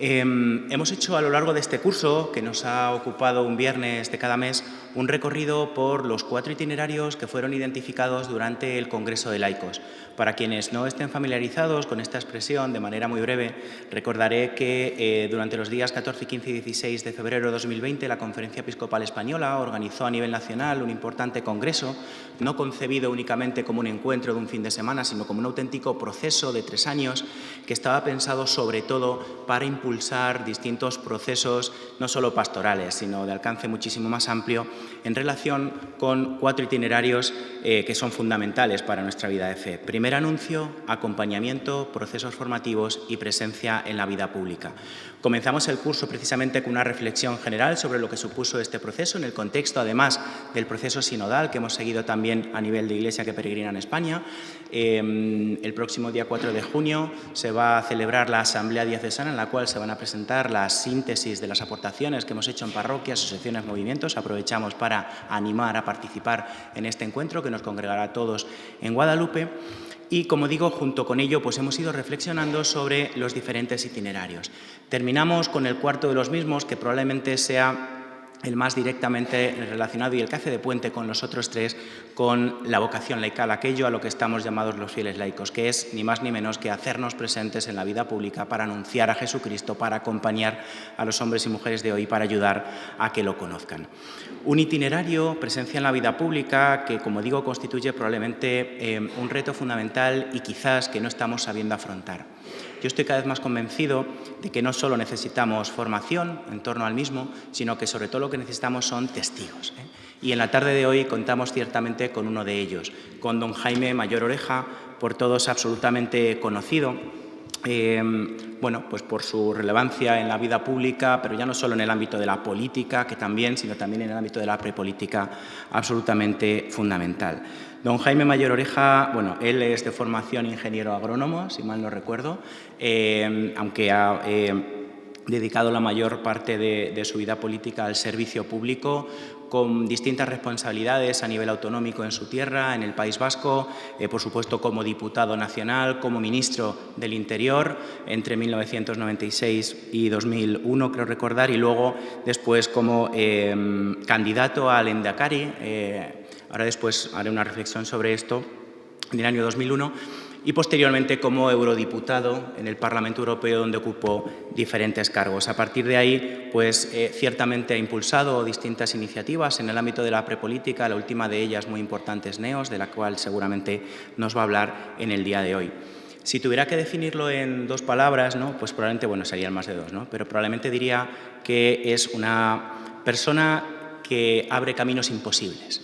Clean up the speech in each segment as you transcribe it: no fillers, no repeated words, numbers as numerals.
Hemos hecho a lo largo de este curso, que nos ha ocupado un viernes de cada mes, un recorrido por los 4 itinerarios que fueron identificados durante el Congreso de Laicos. Para quienes no estén familiarizados con esta expresión, de manera muy breve, recordaré que durante los días 14, 15 y 16 de febrero de 2020 la Conferencia Episcopal Española organizó a nivel nacional un importante congreso, no concebido únicamente como un encuentro de un fin de semana, sino como un auténtico proceso de 3 años que estaba pensado sobre todo para impulsar distintos procesos, no solo pastorales, sino de alcance muchísimo más amplio, en relación con 4 itinerarios que son fundamentales para nuestra vida de fe. Primer anuncio, acompañamiento, procesos formativos y presencia en la vida pública. Comenzamos el curso precisamente con una reflexión general sobre lo que supuso este proceso, en el contexto, además, del proceso sinodal que hemos seguido también a nivel de Iglesia que peregrina en España. El próximo día 4 de junio se va a celebrar la Asamblea Diocesana, en la cual se van a presentar las síntesis de las aportaciones que hemos hecho en parroquias, asociaciones, movimientos. Aprovechamos para animar a participar en este encuentro que nos congregará a todos en Guadalupe. Y, como digo, junto con ello pues hemos ido reflexionando sobre los diferentes itinerarios. Terminamos con el cuarto de los mismos, que probablemente sea el más directamente relacionado y el que hace de puente con los otros 3, con la vocación laical, aquello a lo que estamos llamados los fieles laicos, que es ni más ni menos que hacernos presentes en la vida pública para anunciar a Jesucristo, para acompañar a los hombres y mujeres de hoy, para ayudar a que lo conozcan. Un itinerario, presencia en la vida pública, que, como digo, constituye probablemente un reto fundamental y quizás que no estamos sabiendo afrontar. Yo estoy cada vez más convencido de que no solo necesitamos formación en torno al mismo, sino que sobre todo lo que necesitamos son testigos. Y en la tarde de hoy contamos ciertamente con uno de ellos, con don Jaime Mayor Oreja, por todos absolutamente conocido. Bueno, pues por su relevancia en la vida pública, pero ya no solo en el ámbito de la política, que también, sino también en el ámbito de la prepolítica, absolutamente fundamental. Don Jaime Mayor Oreja, bueno, él es de formación ingeniero agrónomo, si mal no recuerdo, aunque ha dedicado la mayor parte de su vida política al servicio público, con distintas responsabilidades a nivel autonómico en su tierra, en el País Vasco, por supuesto como diputado nacional, como ministro del Interior entre 1996 y 2001, creo recordar, y luego después como candidato al Lehendakari. Ahora después haré una reflexión sobre esto, en el año 2001, y posteriormente como eurodiputado en el Parlamento Europeo, donde ocupó diferentes cargos. A partir de ahí, pues ciertamente ha impulsado distintas iniciativas en el ámbito de la prepolítica, la última de ellas muy importante es NEOS, de la cual seguramente nos va a hablar en el día de hoy. Si tuviera que definirlo en 2 palabras, ¿no? Pues probablemente, bueno, serían más de 2, ¿no? Pero probablemente diría que es una persona que abre caminos imposibles.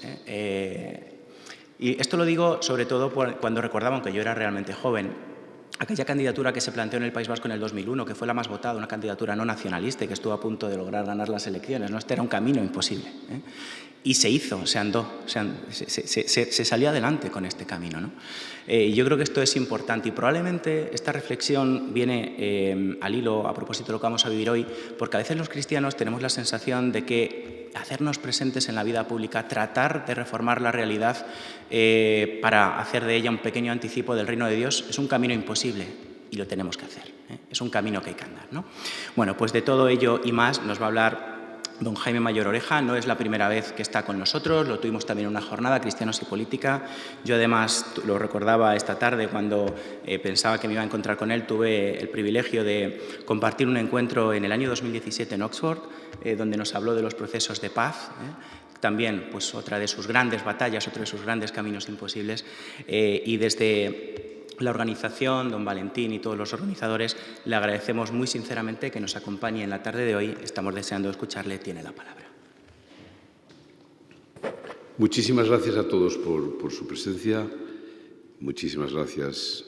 Y esto lo digo sobre todo cuando recordaba, aunque yo era realmente joven, aquella candidatura que se planteó en el País Vasco en el 2001, que fue la más votada, una candidatura no nacionalista y que estuvo a punto de lograr ganar las elecciones, ¿no? Este era un camino imposible. Y se hizo, se andó, se salió adelante con este camino, ¿no? Yo creo que esto es importante y probablemente esta reflexión viene al hilo, a propósito de lo que vamos a vivir hoy, porque a veces los cristianos tenemos la sensación de que hacernos presentes en la vida pública, tratar de reformar la realidad para hacer de ella un pequeño anticipo del reino de Dios, es un camino imposible y lo tenemos que hacer. Es un camino que hay que andar, ¿no? Bueno, pues de todo ello y más nos va a hablar don Jaime Mayor Oreja. No es la primera vez que está con nosotros, lo tuvimos también en una jornada, Cristianos y Política. Yo además lo recordaba esta tarde cuando pensaba que me iba a encontrar con él. Tuve el privilegio de compartir un encuentro en el año 2017 en Oxford, donde nos habló de los procesos de paz. También pues otra de sus grandes batallas, otro de sus grandes caminos imposibles. Y desde la organización, don Valentín y todos los organizadores, le agradecemos muy sinceramente que nos acompañe en la tarde de hoy. Estamos deseando escucharle. Tiene la palabra. Muchísimas gracias a todos por su presencia. Muchísimas gracias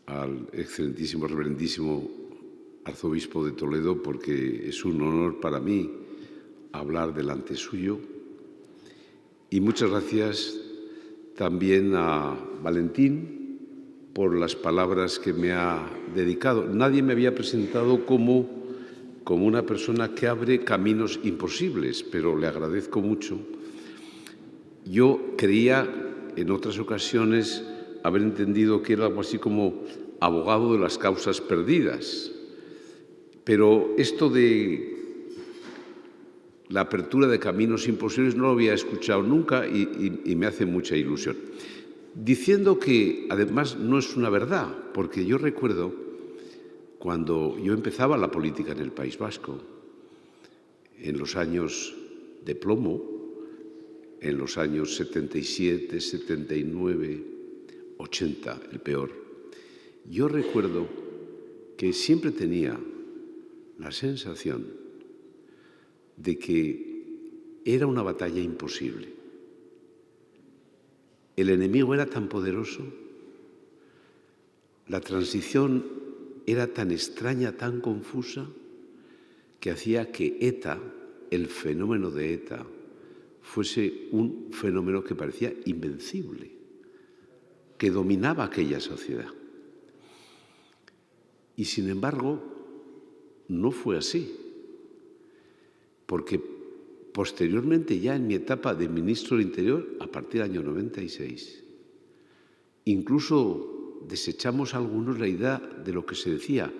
al excelentísimo, reverendísimo arzobispo de Toledo, porque es un honor para mí hablar delante suyo. Y muchas gracias también a Valentín por las palabras que me ha dedicado. Nadie me había presentado como una persona que abre caminos imposibles, pero le agradezco mucho. Yo creía en otras ocasiones haber entendido que era algo así como abogado de las causas perdidas, Pero esto de la apertura de caminos imposibles no lo había escuchado nunca y me hace mucha ilusión. Diciendo que, además, no es una verdad, porque yo recuerdo cuando yo empezaba la política en el País Vasco, en los años de plomo, en los años 77, 79, 80, el peor, yo recuerdo que siempre tenía la sensación de que era una batalla imposible. El enemigo era tan poderoso, la transición era tan extraña, tan confusa, que hacía que ETA, el fenómeno de ETA, fuese un fenómeno que parecía invencible, que dominaba aquella sociedad. Y sin embargo, no fue así, porque posteriormente, ya en mi etapa de ministro del Interior, a partir del año 96, incluso desechamos algunos la idea de lo que se decía,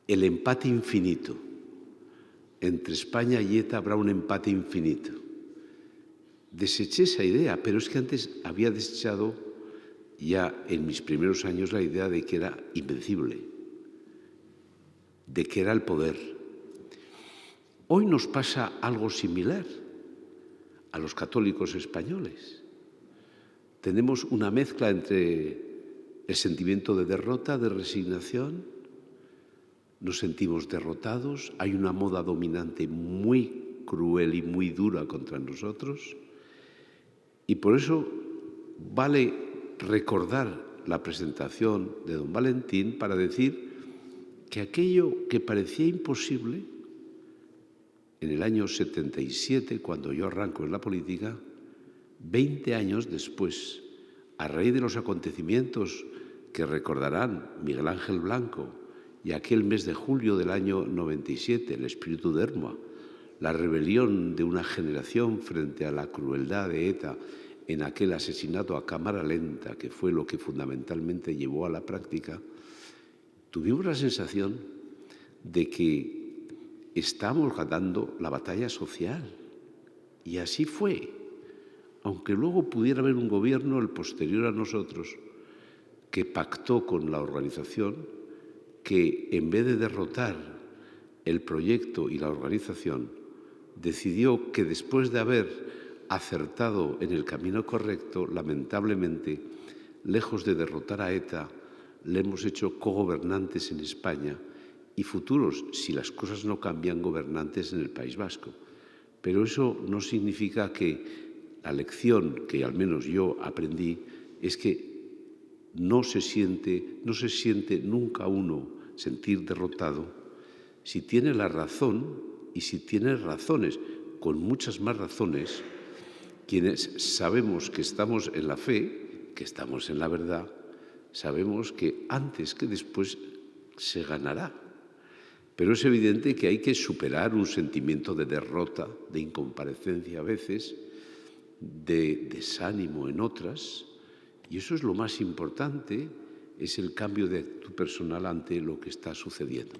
el empate infinito. Entre España y ETA habrá un empate infinito. Deseché esa idea, pero es que antes había desechado ya en mis primeros años la idea de que era invencible, de que era el poder. Hoy nos pasa algo similar a los católicos españoles. Tenemos una mezcla entre el sentimiento de derrota, de resignación, nos sentimos derrotados, hay una moda dominante muy cruel y muy dura contra nosotros, y por eso vale recordar la presentación de don Valentín para decir que aquello que parecía imposible en el año 77, cuando yo arranco en la política, 20 años después, a raíz de los acontecimientos que recordarán Miguel Ángel Blanco y aquel mes de julio del año 97, el espíritu de Ermua, la rebelión de una generación frente a la crueldad de ETA en aquel asesinato a cámara lenta, que fue lo que fundamentalmente llevó a la práctica, tuvimos la sensación de que estamos ganando la batalla social. Y así fue. Aunque luego pudiera haber un gobierno, el posterior a nosotros, que pactó con la organización, que en vez de derrotar el proyecto y la organización, decidió que después de haber acertado en el camino correcto, lamentablemente, lejos de derrotar a ETA, le hemos hecho cogobernantes en España y futuros, si las cosas no cambian, gobernantes en el País Vasco. Pero eso no significa que la lección que al menos yo aprendí es que no se siente nunca uno sentir derrotado si tiene la razón y si tiene razones, con muchas más razones, quienes sabemos que estamos en la fe, que estamos en la verdad, sabemos que antes que después se ganará. Pero es evidente que hay que superar un sentimiento de derrota, de incomparecencia a veces, de desánimo en otras, y eso es lo más importante, es el cambio de actitud personal ante lo que está sucediendo.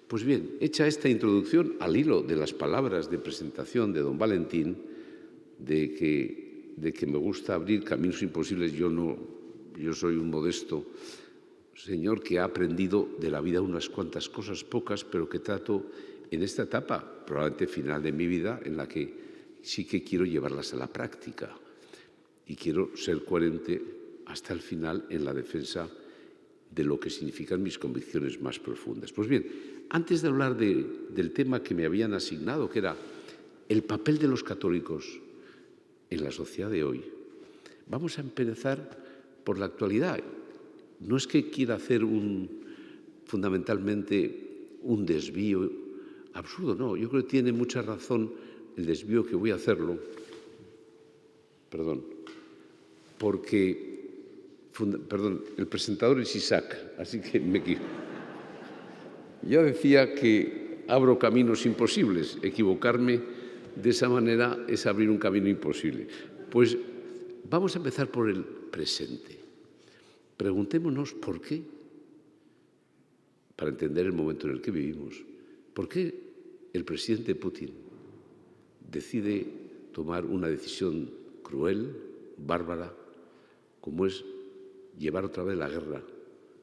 Pues bien, hecha esta introducción al hilo de las palabras de presentación de don Valentín, de que me gusta abrir caminos imposibles, yo soy un modesto señor que ha aprendido de la vida unas cuantas cosas, pocas, pero que trato en esta etapa, probablemente final de mi vida, en la que sí que quiero llevarlas a la práctica y quiero ser coherente hasta el final en la defensa de lo que significan mis convicciones más profundas. Pues bien, antes de hablar del tema que me habían asignado, que era el papel de los católicos en la sociedad de hoy, vamos a empezar por la actualidad. No es que quiera hacer fundamentalmente un desvío absurdo, no. Yo creo que tiene mucha razón el desvío que voy a hacerlo, porque, el presentador es Isaac, así que me equivoco. Yo decía que abro caminos imposibles. Equivocarme de esa manera es abrir un camino imposible. Pues vamos a empezar por el presente. Preguntémonos por qué. para entender el momento en el que vivimos. ¿Por qué el presidente Putin decide tomar una decisión cruel, bárbara, como es llevar otra vez la guerra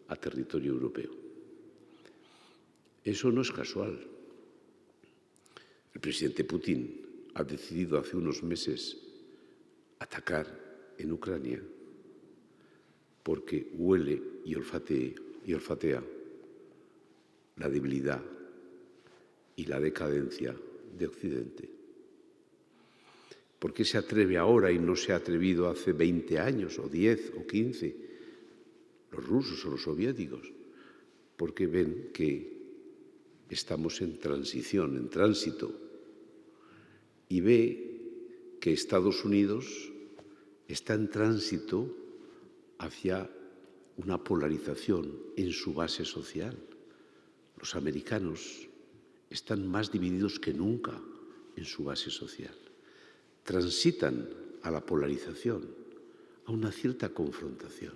a territorio europeo? Eso no es casual. El presidente Putin ha decidido hace unos meses atacar en Ucrania porque huele y olfatea la debilidad y la decadencia de Occidente. ¿Por qué se atreve ahora y no se ha atrevido hace 20 años, o 10 o 15, los rusos o los soviéticos? Porque ven que estamos en transición, en tránsito, y ve que Estados Unidos está en tránsito hacia una polarización en su base social. Los americanos están más divididos que nunca en su base social. Transitan a la polarización, a una cierta confrontación.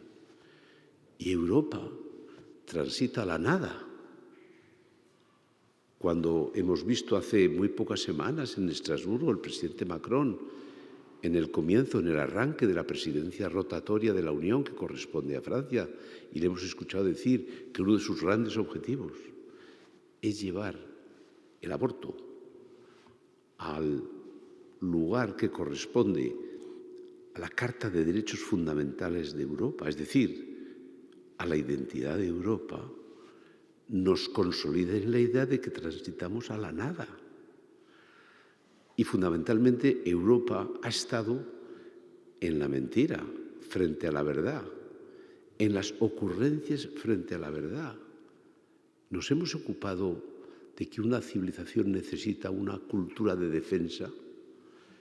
Y Europa transita a la nada. Cuando hemos visto hace muy pocas semanas en Estrasburgo el presidente Macron, en el comienzo, en el arranque de la presidencia rotatoria de la Unión que corresponde a Francia, y le hemos escuchado decir que uno de sus grandes objetivos es llevar el aborto al lugar que corresponde a la Carta de Derechos Fundamentales de Europa, es decir, a la identidad de Europa, nos consolida en la idea de que transitamos a la nada. Y fundamentalmente Europa ha estado en la mentira frente a la verdad, en las ocurrencias frente a la verdad. Nos hemos ocupado de que una civilización necesita una cultura de defensa,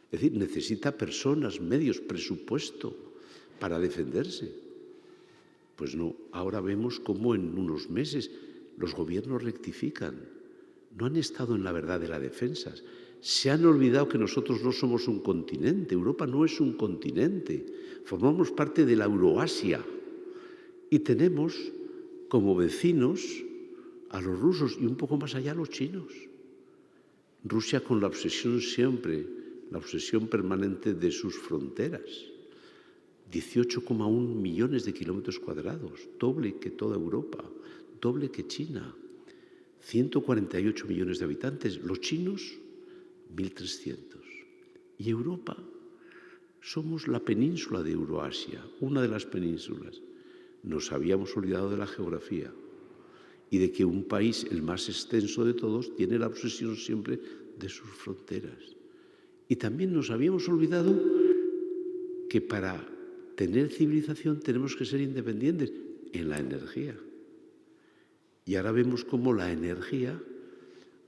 es decir, necesita personas, medios, presupuesto para defenderse. Pues no, ahora vemos cómo en unos meses los gobiernos rectifican. No han estado en la verdad de la defensa. Se han olvidado que nosotros no somos un continente. Europa no es un continente. Formamos parte de la Euroasia. Y tenemos como vecinos a los rusos y un poco más allá a los chinos. Rusia con la obsesión siempre, la obsesión permanente de sus fronteras. 18,1 millones de kilómetros cuadrados, doble que toda Europa, doble que China. 148 millones de habitantes, los chinos 1.300. Y Europa, somos la península de Euroasia, una de las penínsulas. Nos habíamos olvidado de la geografía y de que un país, el más extenso de todos, tiene la obsesión siempre de sus fronteras. Y también nos habíamos olvidado que para tener civilización tenemos que ser independientes en la energía. Y ahora vemos cómo la energía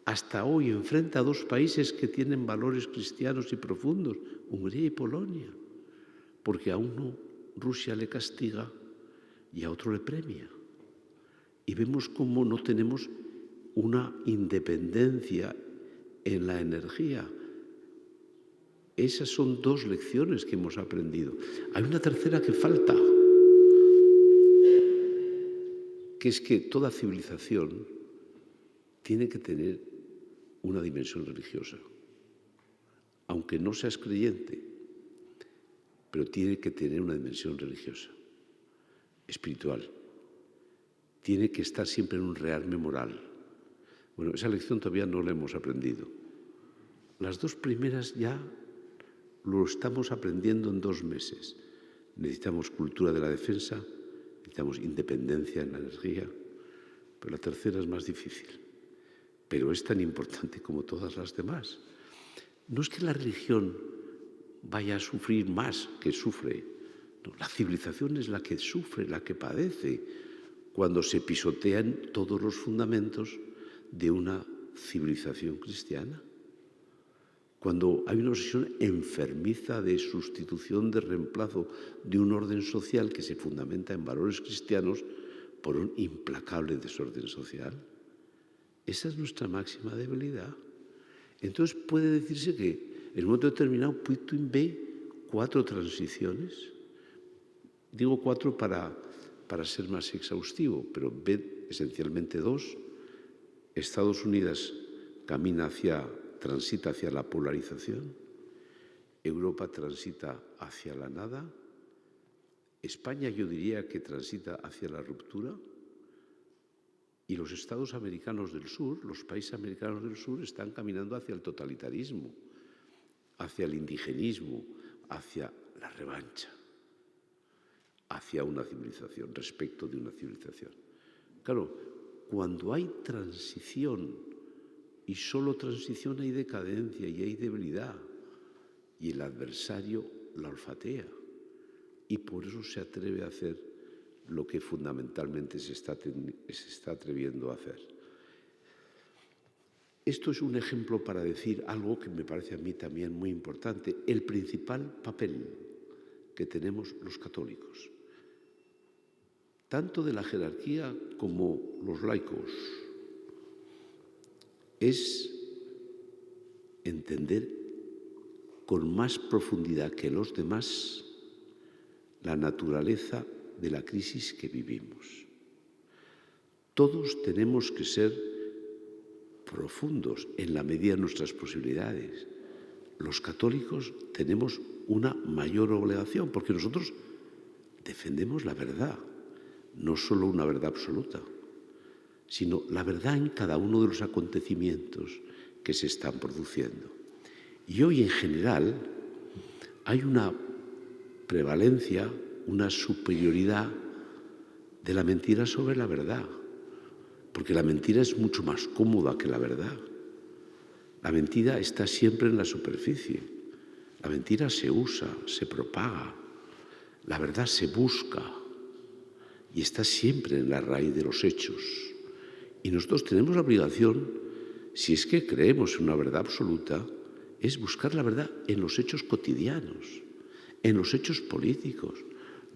hasta hoy enfrenta a dos países que tienen valores cristianos y profundos, Hungría y Polonia, porque a uno Rusia le castiga y a otro le premia. Y vemos cómo no tenemos una independencia en la energía. Esas son dos lecciones que hemos aprendido. Hay una tercera que falta, que es que toda civilización tiene que tener una dimensión religiosa. Aunque no seas creyente, pero tiene que tener una dimensión religiosa, espiritual. Tiene que estar siempre en un rearme moral. Bueno, esa lección todavía no la hemos aprendido. Las dos primeras ya lo estamos aprendiendo en 2 meses. Necesitamos cultura de la defensa, necesitamos independencia en la energía, pero la tercera es más difícil. Pero es tan importante como todas las demás. No es que la religión vaya a sufrir más que sufre. No, la civilización es la que sufre, la que padece, cuando se pisotean todos los fundamentos de una civilización cristiana. Cuando hay una obsesión enfermiza de sustitución, de reemplazo de un orden social que se fundamenta en valores cristianos por un implacable desorden social. Esa es nuestra máxima debilidad. Entonces puede decirse que en un momento determinado Putin ve 4 transiciones. Digo 4 para para ser más exhaustivo, pero ved esencialmente dos. Estados Unidos transita hacia la polarización, Europa transita hacia la nada, España yo diría que transita hacia la ruptura, y los Estados americanos del sur, los países americanos del sur, están caminando hacia el totalitarismo, hacia el indigenismo, hacia la revancha, hacia una civilización, respecto de una civilización. Claro, cuando hay transición, y solo transición, hay decadencia y hay debilidad, y el adversario la olfatea, y por eso se atreve a hacer lo que fundamentalmente se está atreviendo a hacer. Esto es un ejemplo para decir algo que me parece a mí también muy importante, el principal papel que tenemos los católicos, tanto de la jerarquía como los laicos, es entender con más profundidad que los demás la naturaleza de la crisis que vivimos. Todos tenemos que ser profundos en la medida de nuestras posibilidades. Los católicos tenemos una mayor obligación porque nosotros defendemos la verdad, no solo una verdad absoluta, sino la verdad en cada uno de los acontecimientos que se están produciendo. Y hoy en general hay una prevalencia, una superioridad de la mentira sobre la verdad, porque la mentira es mucho más cómoda que la verdad. La mentira está siempre en la superficie, la mentira se usa, se propaga, la verdad se busca y está siempre en la raíz de los hechos. Y nosotros tenemos la obligación, si es que creemos en una verdad absoluta, es buscar la verdad en los hechos cotidianos, en los hechos políticos,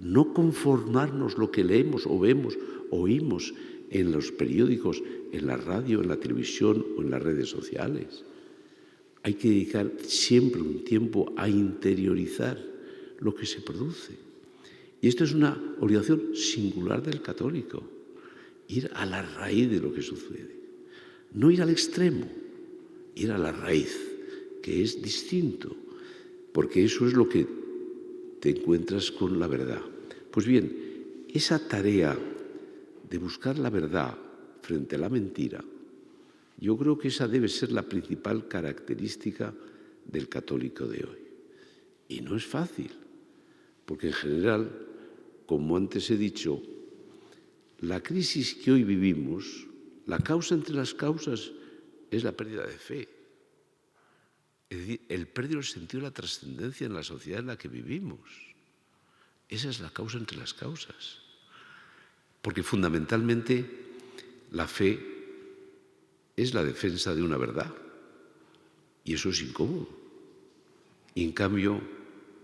no conformarnos lo que leemos o vemos, oímos en los periódicos, en la radio, en la televisión o en las redes sociales. Hay que dedicar siempre un tiempo a interiorizar lo que se produce. Y esto es una obligación singular del católico, ir a la raíz de lo que sucede. No ir al extremo, ir a la raíz, que es distinto, porque eso es lo que te encuentras con la verdad. Pues bien, esa tarea de buscar la verdad frente a la mentira, yo creo que esa debe ser la principal característica del católico de hoy. Y no es fácil, porque en general, como antes he dicho, la crisis que hoy vivimos, la causa entre las causas es la pérdida de fe. Es decir, el pérdida del sentido de la trascendencia en la sociedad en la que vivimos. Esa es la causa entre las causas. Porque fundamentalmente la fe es la defensa de una verdad. Y eso es incómodo. Y en cambio,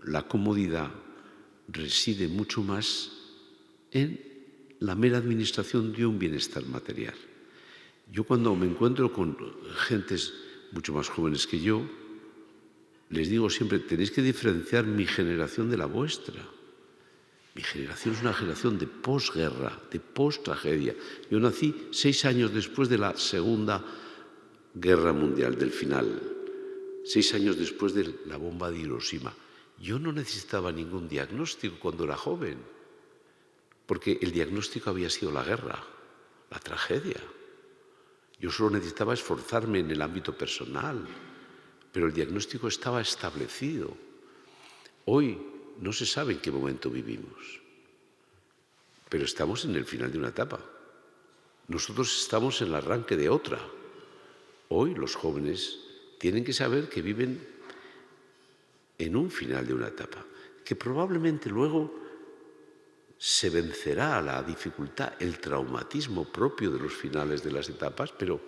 la comodidad reside mucho más en la mera administración de un bienestar material. Yo cuando me encuentro con gentes mucho más jóvenes que yo, les digo siempre, tenéis que diferenciar mi generación de la vuestra. Mi generación es una generación de posguerra, de post-tragedia. Yo nací 6 años después de la Segunda Guerra Mundial, del final. 6 años después de la bomba de Hiroshima. Yo no necesitaba ningún diagnóstico cuando era joven, porque el diagnóstico había sido la guerra, la tragedia. Yo solo necesitaba esforzarme en el ámbito personal, pero el diagnóstico estaba establecido. Hoy no se sabe en qué momento vivimos, pero estamos en el final de una etapa. Nosotros estamos en el arranque de otra. Hoy los jóvenes tienen que saber que viven en un final de una etapa, que probablemente luego se vencerá la dificultad, el traumatismo propio de los finales de las etapas, pero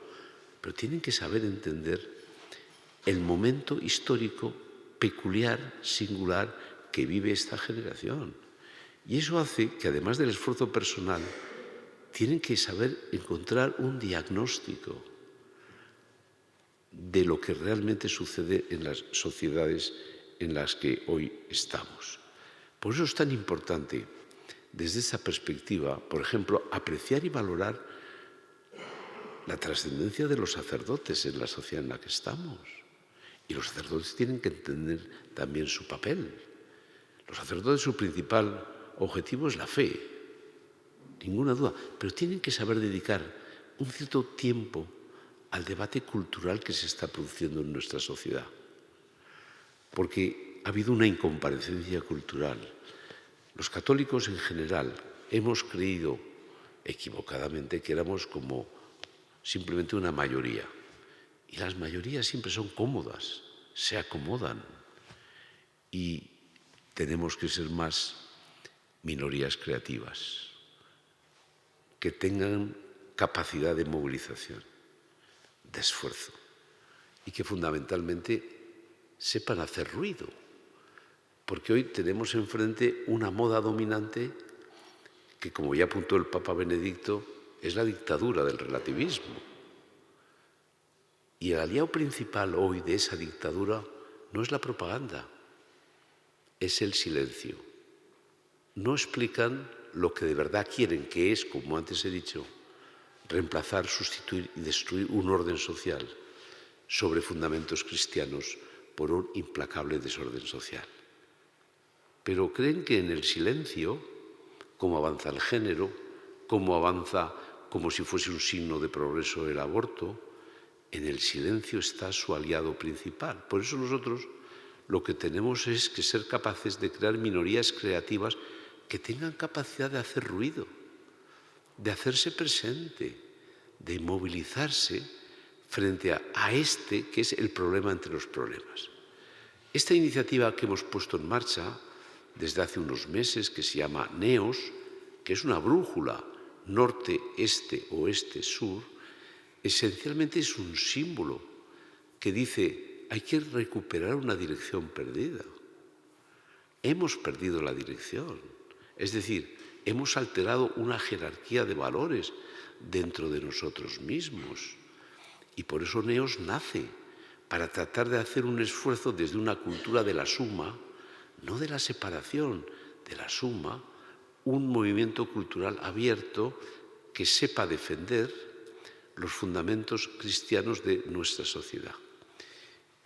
tienen que saber entender el momento histórico peculiar, singular, que vive esta generación. Y eso hace que, además del esfuerzo personal, tienen que saber encontrar un diagnóstico de lo que realmente sucede en las sociedades en las que hoy estamos. Por eso es tan importante desde esa perspectiva, por ejemplo, apreciar y valorar la trascendencia de los sacerdotes en la sociedad en la que estamos. Y los sacerdotes tienen que entender también su papel. Los sacerdotes, su principal objetivo es la fe, ninguna duda, pero tienen que saber dedicar un cierto tiempo al debate cultural que se está produciendo en nuestra sociedad. Porque ha habido una incomparecencia cultural. Los católicos en general hemos creído equivocadamente que éramos como simplemente una mayoría. Y las mayorías siempre son cómodas, se acomodan. Y tenemos que ser más minorías creativas, que tengan capacidad de movilización, de esfuerzo, y que fundamentalmente sepan hacer ruido. Porque hoy tenemos enfrente una moda dominante que, como ya apuntó el Papa Benedicto, es la dictadura del relativismo. Y el aliado principal hoy de esa dictadura no es la propaganda, es el silencio. No explican lo que de verdad quieren, que es, como antes he dicho, reemplazar, sustituir y destruir un orden social sobre fundamentos cristianos por un implacable desorden social. Pero creen que en el silencio, como avanza el género, como avanza como si fuese un signo de progreso el aborto, en el silencio está su aliado principal. Por eso nosotros lo que tenemos es que ser capaces de crear minorías creativas que tengan capacidad de hacer ruido, de hacerse presente, de movilizarse frente a este que es el problema entre los problemas. Esta iniciativa que hemos puesto en marcha desde hace unos meses, que se llama NEOS, que es una brújula norte, este, oeste, sur, esencialmente es un símbolo que dice: hay que recuperar una dirección perdida. Hemos perdido la dirección, es decir, hemos alterado una jerarquía de valores dentro de nosotros mismos. Y por eso NEOS nace, para tratar de hacer un esfuerzo desde una cultura de la suma, no de la separación, de la suma, un movimiento cultural abierto que sepa defender los fundamentos cristianos de nuestra sociedad.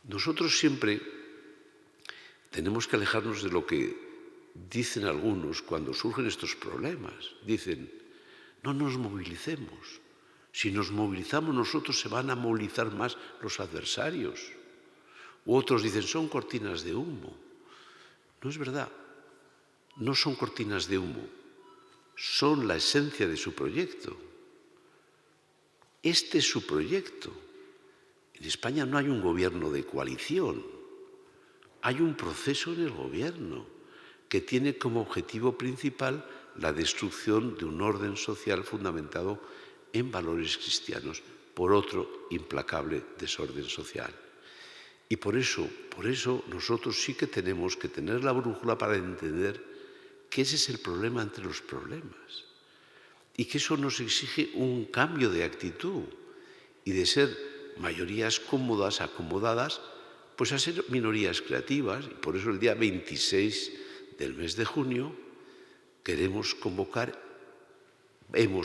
Nosotros siempre tenemos que alejarnos de lo que dicen algunos cuando surgen estos problemas. Dicen: no nos movilicemos. Si nos movilizamos nosotros, se van a movilizar más los adversarios. U otros dicen: son cortinas de humo. No es verdad. No son cortinas de humo. Son la esencia de su proyecto. Este es su proyecto. En España no hay un gobierno de coalición. Hay un proceso en el gobierno que tiene como objetivo principal la destrucción de un orden social fundamentado en valores cristianos por otro implacable desorden social. Y por eso nosotros sí que tenemos que tener la brújula para entender que ese es el problema entre los problemas y que eso nos exige un cambio de actitud y de ser mayorías cómodas, acomodadas, pues a ser minorías creativas. Y por eso el día 26 del mes de junio hemos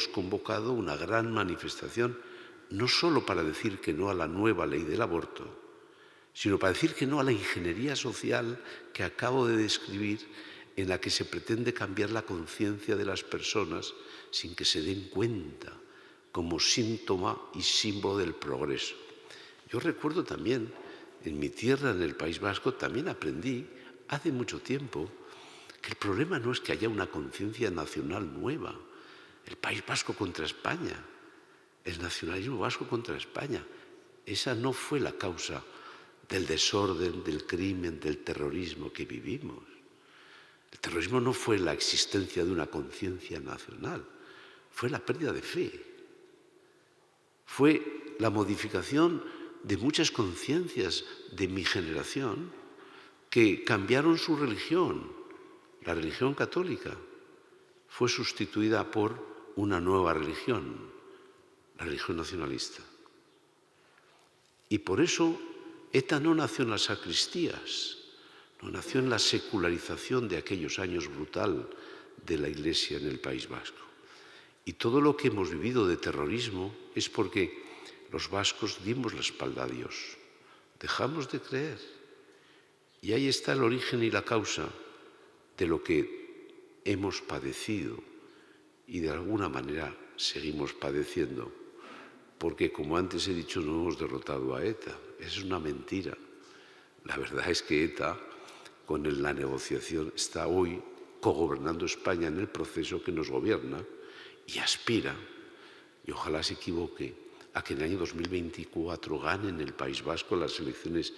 convocado una gran manifestación, no solo para decir que no a la nueva ley del aborto, sino para decir que no a la ingeniería social que acabo de describir, en la que se pretende cambiar la conciencia de las personas sin que se den cuenta, como síntoma y símbolo del progreso. Yo recuerdo también, en mi tierra, en el País Vasco, también aprendí hace mucho tiempo que el problema no es que haya una conciencia nacional nueva, el País Vasco contra España, el nacionalismo vasco contra España. Esa no fue la causa del desorden, del crimen, del terrorismo que vivimos. El terrorismo no fue la existencia de una conciencia nacional, fue la pérdida de fe. Fue la modificación de muchas conciencias de mi generación que cambiaron su religión. La religión católica fue sustituida por una nueva religión, la religión nacionalista. Y por eso ETA no nació en las sacristías, no nació en la secularización de aquellos años brutal de la Iglesia en el País Vasco. Y todo lo que hemos vivido de terrorismo es porque los vascos dimos la espalda a Dios, dejamos de creer. Y ahí está el origen y la causa de lo que hemos padecido y de alguna manera seguimos padeciendo. Porque, como antes he dicho, no hemos derrotado a ETA. Es una mentira. La verdad es que ETA, con la negociación, está hoy cogobernando España en el proceso que nos gobierna y aspira, y ojalá se equivoque, a que en el año 2024 gane en el País Vasco las elecciones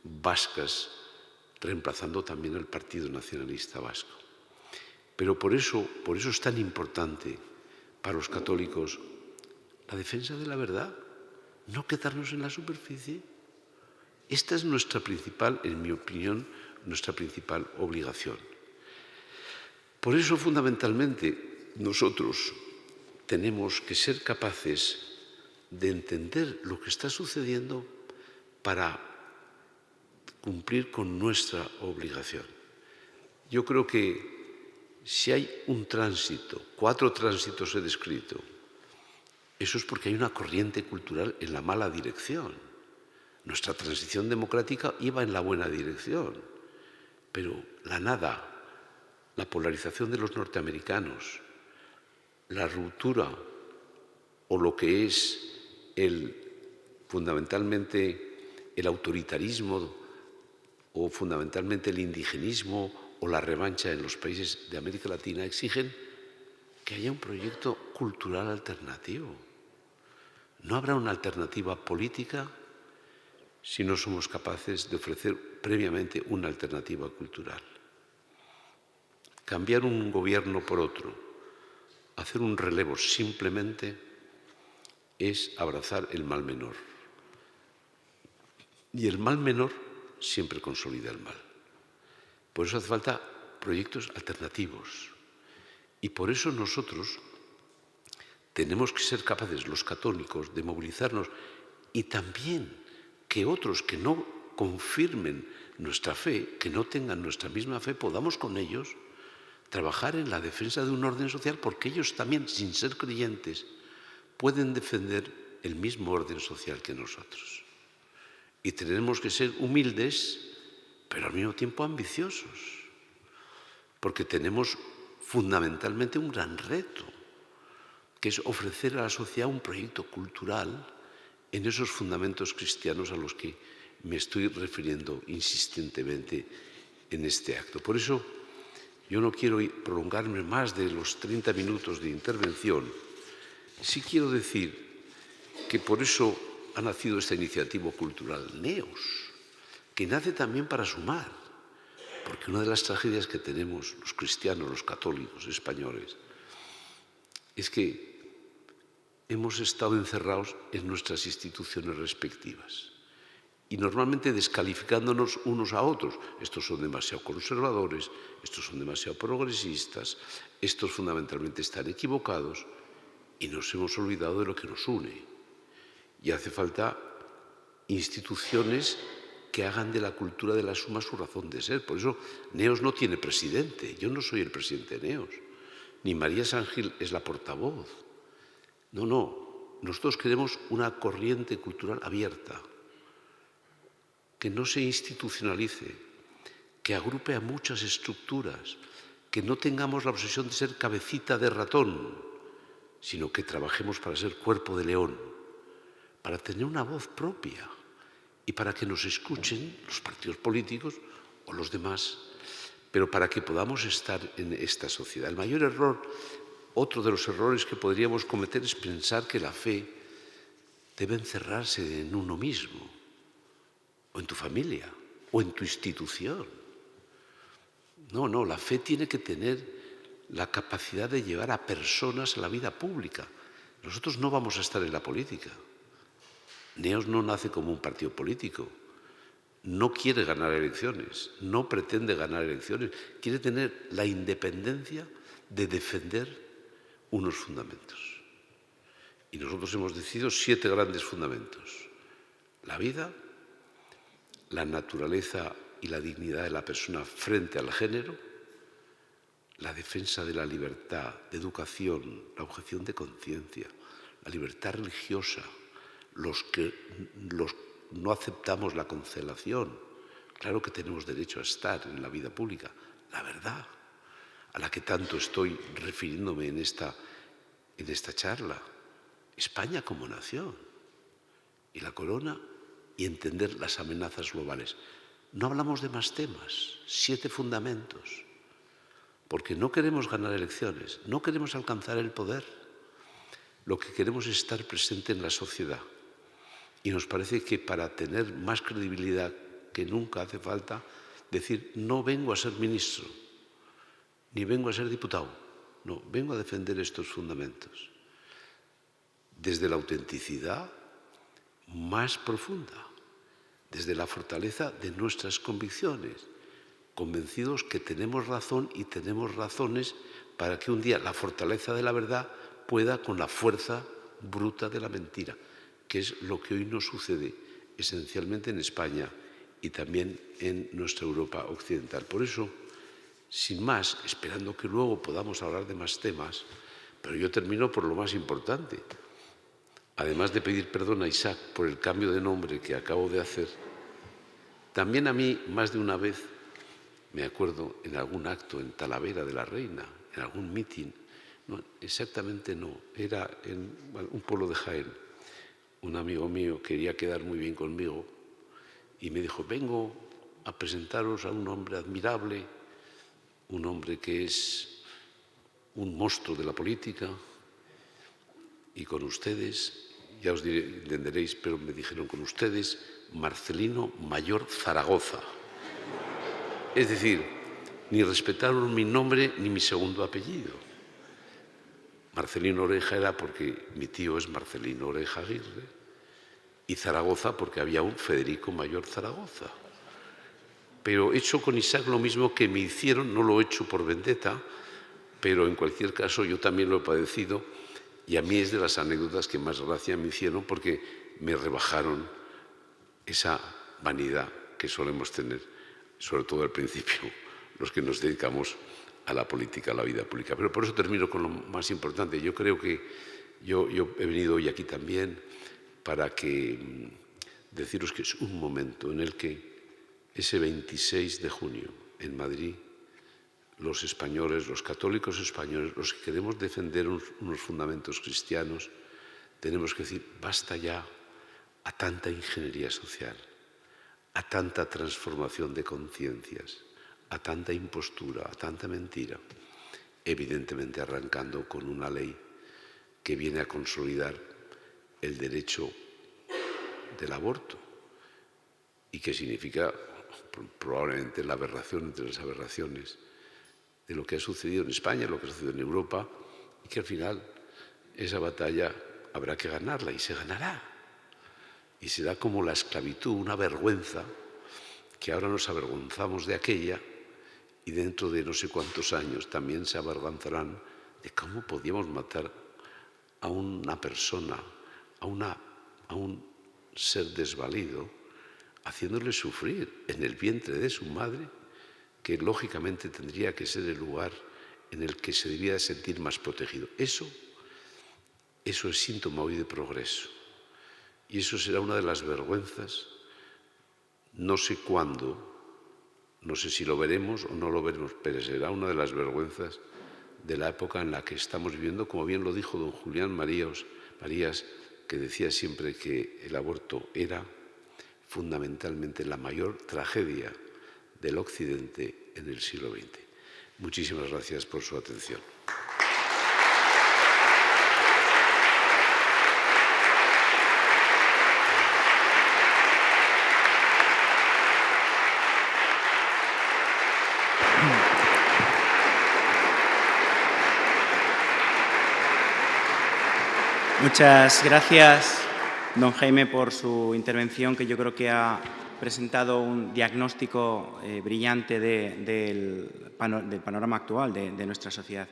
vascas, reemplazando también al Partido Nacionalista Vasco. Pero por eso es tan importante para los católicos la defensa de la verdad, no quedarnos en la superficie. Esta es nuestra principal, en mi opinión, nuestra principal obligación. Por eso, fundamentalmente, nosotros tenemos que ser capaces de entender lo que está sucediendo para cumplir con nuestra obligación. Yo creo que si hay un tránsito, 4 tránsitos he descrito, eso es porque hay una corriente cultural en la mala dirección. Nuestra transición democrática iba en la buena dirección, pero la nada, la polarización de los norteamericanos, la ruptura o lo que es fundamentalmente el autoritarismo o fundamentalmente el indigenismo o la revancha en los países de América Latina exigen que haya un proyecto cultural alternativo. No habrá una alternativa política si no somos capaces de ofrecer previamente una alternativa cultural. Cambiar un gobierno por otro, hacer un relevo simplemente es abrazar el mal menor. Y el mal menor siempre consolida el mal. Por eso hace falta proyectos alternativos. Y por eso nosotros tenemos que ser capaces, los católicos, de movilizarnos y también que otros que no confirmen nuestra fe, que no tengan nuestra misma fe, podamos con ellos trabajar en la defensa de un orden social, porque ellos también, sin ser creyentes, pueden defender el mismo orden social que nosotros. Y tenemos que ser humildes, pero al mismo tiempo ambiciosos, porque tenemos fundamentalmente un gran reto, que es ofrecer a la sociedad un proyecto cultural en esos fundamentos cristianos a los que me estoy refiriendo insistentemente en este acto. Por eso, yo no quiero prolongarme más de los 30 minutos de intervención. Sí quiero decir que por eso ha nacido esta iniciativa cultural Neos, que nace también para sumar, porque una de las tragedias que tenemos los cristianos, los católicos españoles, es que hemos estado encerrados en nuestras instituciones respectivas y normalmente descalificándonos unos a otros. Estos son demasiado conservadores, estos son demasiado progresistas, estos fundamentalmente están equivocados y nos hemos olvidado de lo que nos une. Y hace falta instituciones que hagan de la cultura de la suma su razón de ser. Por eso Neos no tiene presidente. Yo no soy el presidente de Neos, ni María San Gil es la portavoz. No. Nosotros queremos una corriente cultural abierta, que no se institucionalice, que agrupe a muchas estructuras, que no tengamos la obsesión de ser cabecita de ratón, sino que trabajemos para ser cuerpo de león, para tener una voz propia y para que nos escuchen los partidos políticos o los demás, pero para que podamos estar en esta sociedad. El mayor error, otro de los errores que podríamos cometer es pensar que la fe debe encerrarse en uno mismo, o en tu familia, o en tu institución. No, la fe tiene que tener la capacidad de llevar a personas a la vida pública. Nosotros no vamos a estar en la política. Neos no nace como un partido político. No quiere ganar elecciones, no pretende ganar elecciones. Quiere tener la independencia de defender unos fundamentos. Y nosotros hemos decidido 7 grandes fundamentos. La vida, la naturaleza y la dignidad de la persona frente al género, la defensa de la libertad, de educación, la objeción de conciencia, la libertad religiosa, los que no aceptamos la cancelación. Claro que tenemos derecho a estar en la vida pública. La verdad, a la que tanto estoy refiriéndome en esta charla. España como nación y la corona, y entender las amenazas globales. No hablamos de más temas, 7 fundamentos, porque no queremos ganar elecciones, no queremos alcanzar el poder. Lo que queremos es estar presente en la sociedad. Y nos parece que para tener más credibilidad que nunca hace falta decir: no vengo a ser ministro, ni vengo a ser diputado, no, vengo a defender estos fundamentos. Desde la autenticidad más profunda, desde la fortaleza de nuestras convicciones, convencidos que tenemos razón y tenemos razones para que un día la fortaleza de la verdad pueda con la fuerza bruta de la mentira, que es lo que hoy nos sucede esencialmente en España y también en nuestra Europa occidental. Por eso, sin más, esperando que luego podamos hablar de más temas, pero yo termino por lo más importante. Además de pedir perdón a Isaac por el cambio de nombre que acabo de hacer, también a mí, más de una vez, me acuerdo en algún acto en Talavera de la Reina, en algún mitin, no, exactamente no, era en un pueblo de Jaén. Un amigo mío quería quedar muy bien conmigo y me dijo: vengo a presentaros a un hombre admirable, un hombre que es un monstruo de la política, y con ustedes, ya os diré, entenderéis, pero me dijeron: con ustedes, Marcelino Mayor Zaragoza. Es decir, ni respetaron mi nombre ni mi segundo apellido. Marcelino Oreja era porque mi tío es Marcelino Oreja Aguirre, y Zaragoza porque había un Federico Mayor Zaragoza. Pero he hecho con Isaac lo mismo que me hicieron, no lo he hecho por vendetta, pero en cualquier caso yo también lo he padecido, y a mí es de las anécdotas que más gracia me hicieron, porque me rebajaron esa vanidad que solemos tener, sobre todo al principio, los que nos dedicamos a la política, a la vida pública. Pero por eso termino con lo más importante. Yo creo que yo he venido hoy aquí también para deciros que es un momento en el que ese 26 de junio en Madrid, los españoles, los católicos españoles, los que queremos defender unos fundamentos cristianos, tenemos que decir: basta ya a tanta ingeniería social, a tanta transformación de conciencias, a tanta impostura, a tanta mentira, evidentemente arrancando con una ley que viene a consolidar el derecho del aborto y que significa probablemente la aberración entre las aberraciones de lo que ha sucedido en España, lo que ha sucedido en Europa, y que al final esa batalla habrá que ganarla, y se ganará. Y será como la esclavitud, una vergüenza, que ahora nos avergonzamos de aquella, y dentro de no sé cuántos años también se avergonzarán de cómo podíamos matar a una persona, a un ser desvalido, haciéndole sufrir en el vientre de su madre, que lógicamente tendría que ser el lugar en el que se debía de sentir más protegido. Eso es síntoma hoy de progreso. Y eso será una de las vergüenzas, no sé cuándo, no sé si lo veremos o no lo veremos, pero será una de las vergüenzas de la época en la que estamos viviendo, como bien lo dijo don Julián Marías, que decía siempre que el aborto era fundamentalmente la mayor tragedia del Occidente en el siglo XX. Muchísimas gracias por su atención. Muchas gracias, don Jaime, por su intervención, que yo creo que ha presentado un diagnóstico brillante del del panorama actual de nuestra sociedad.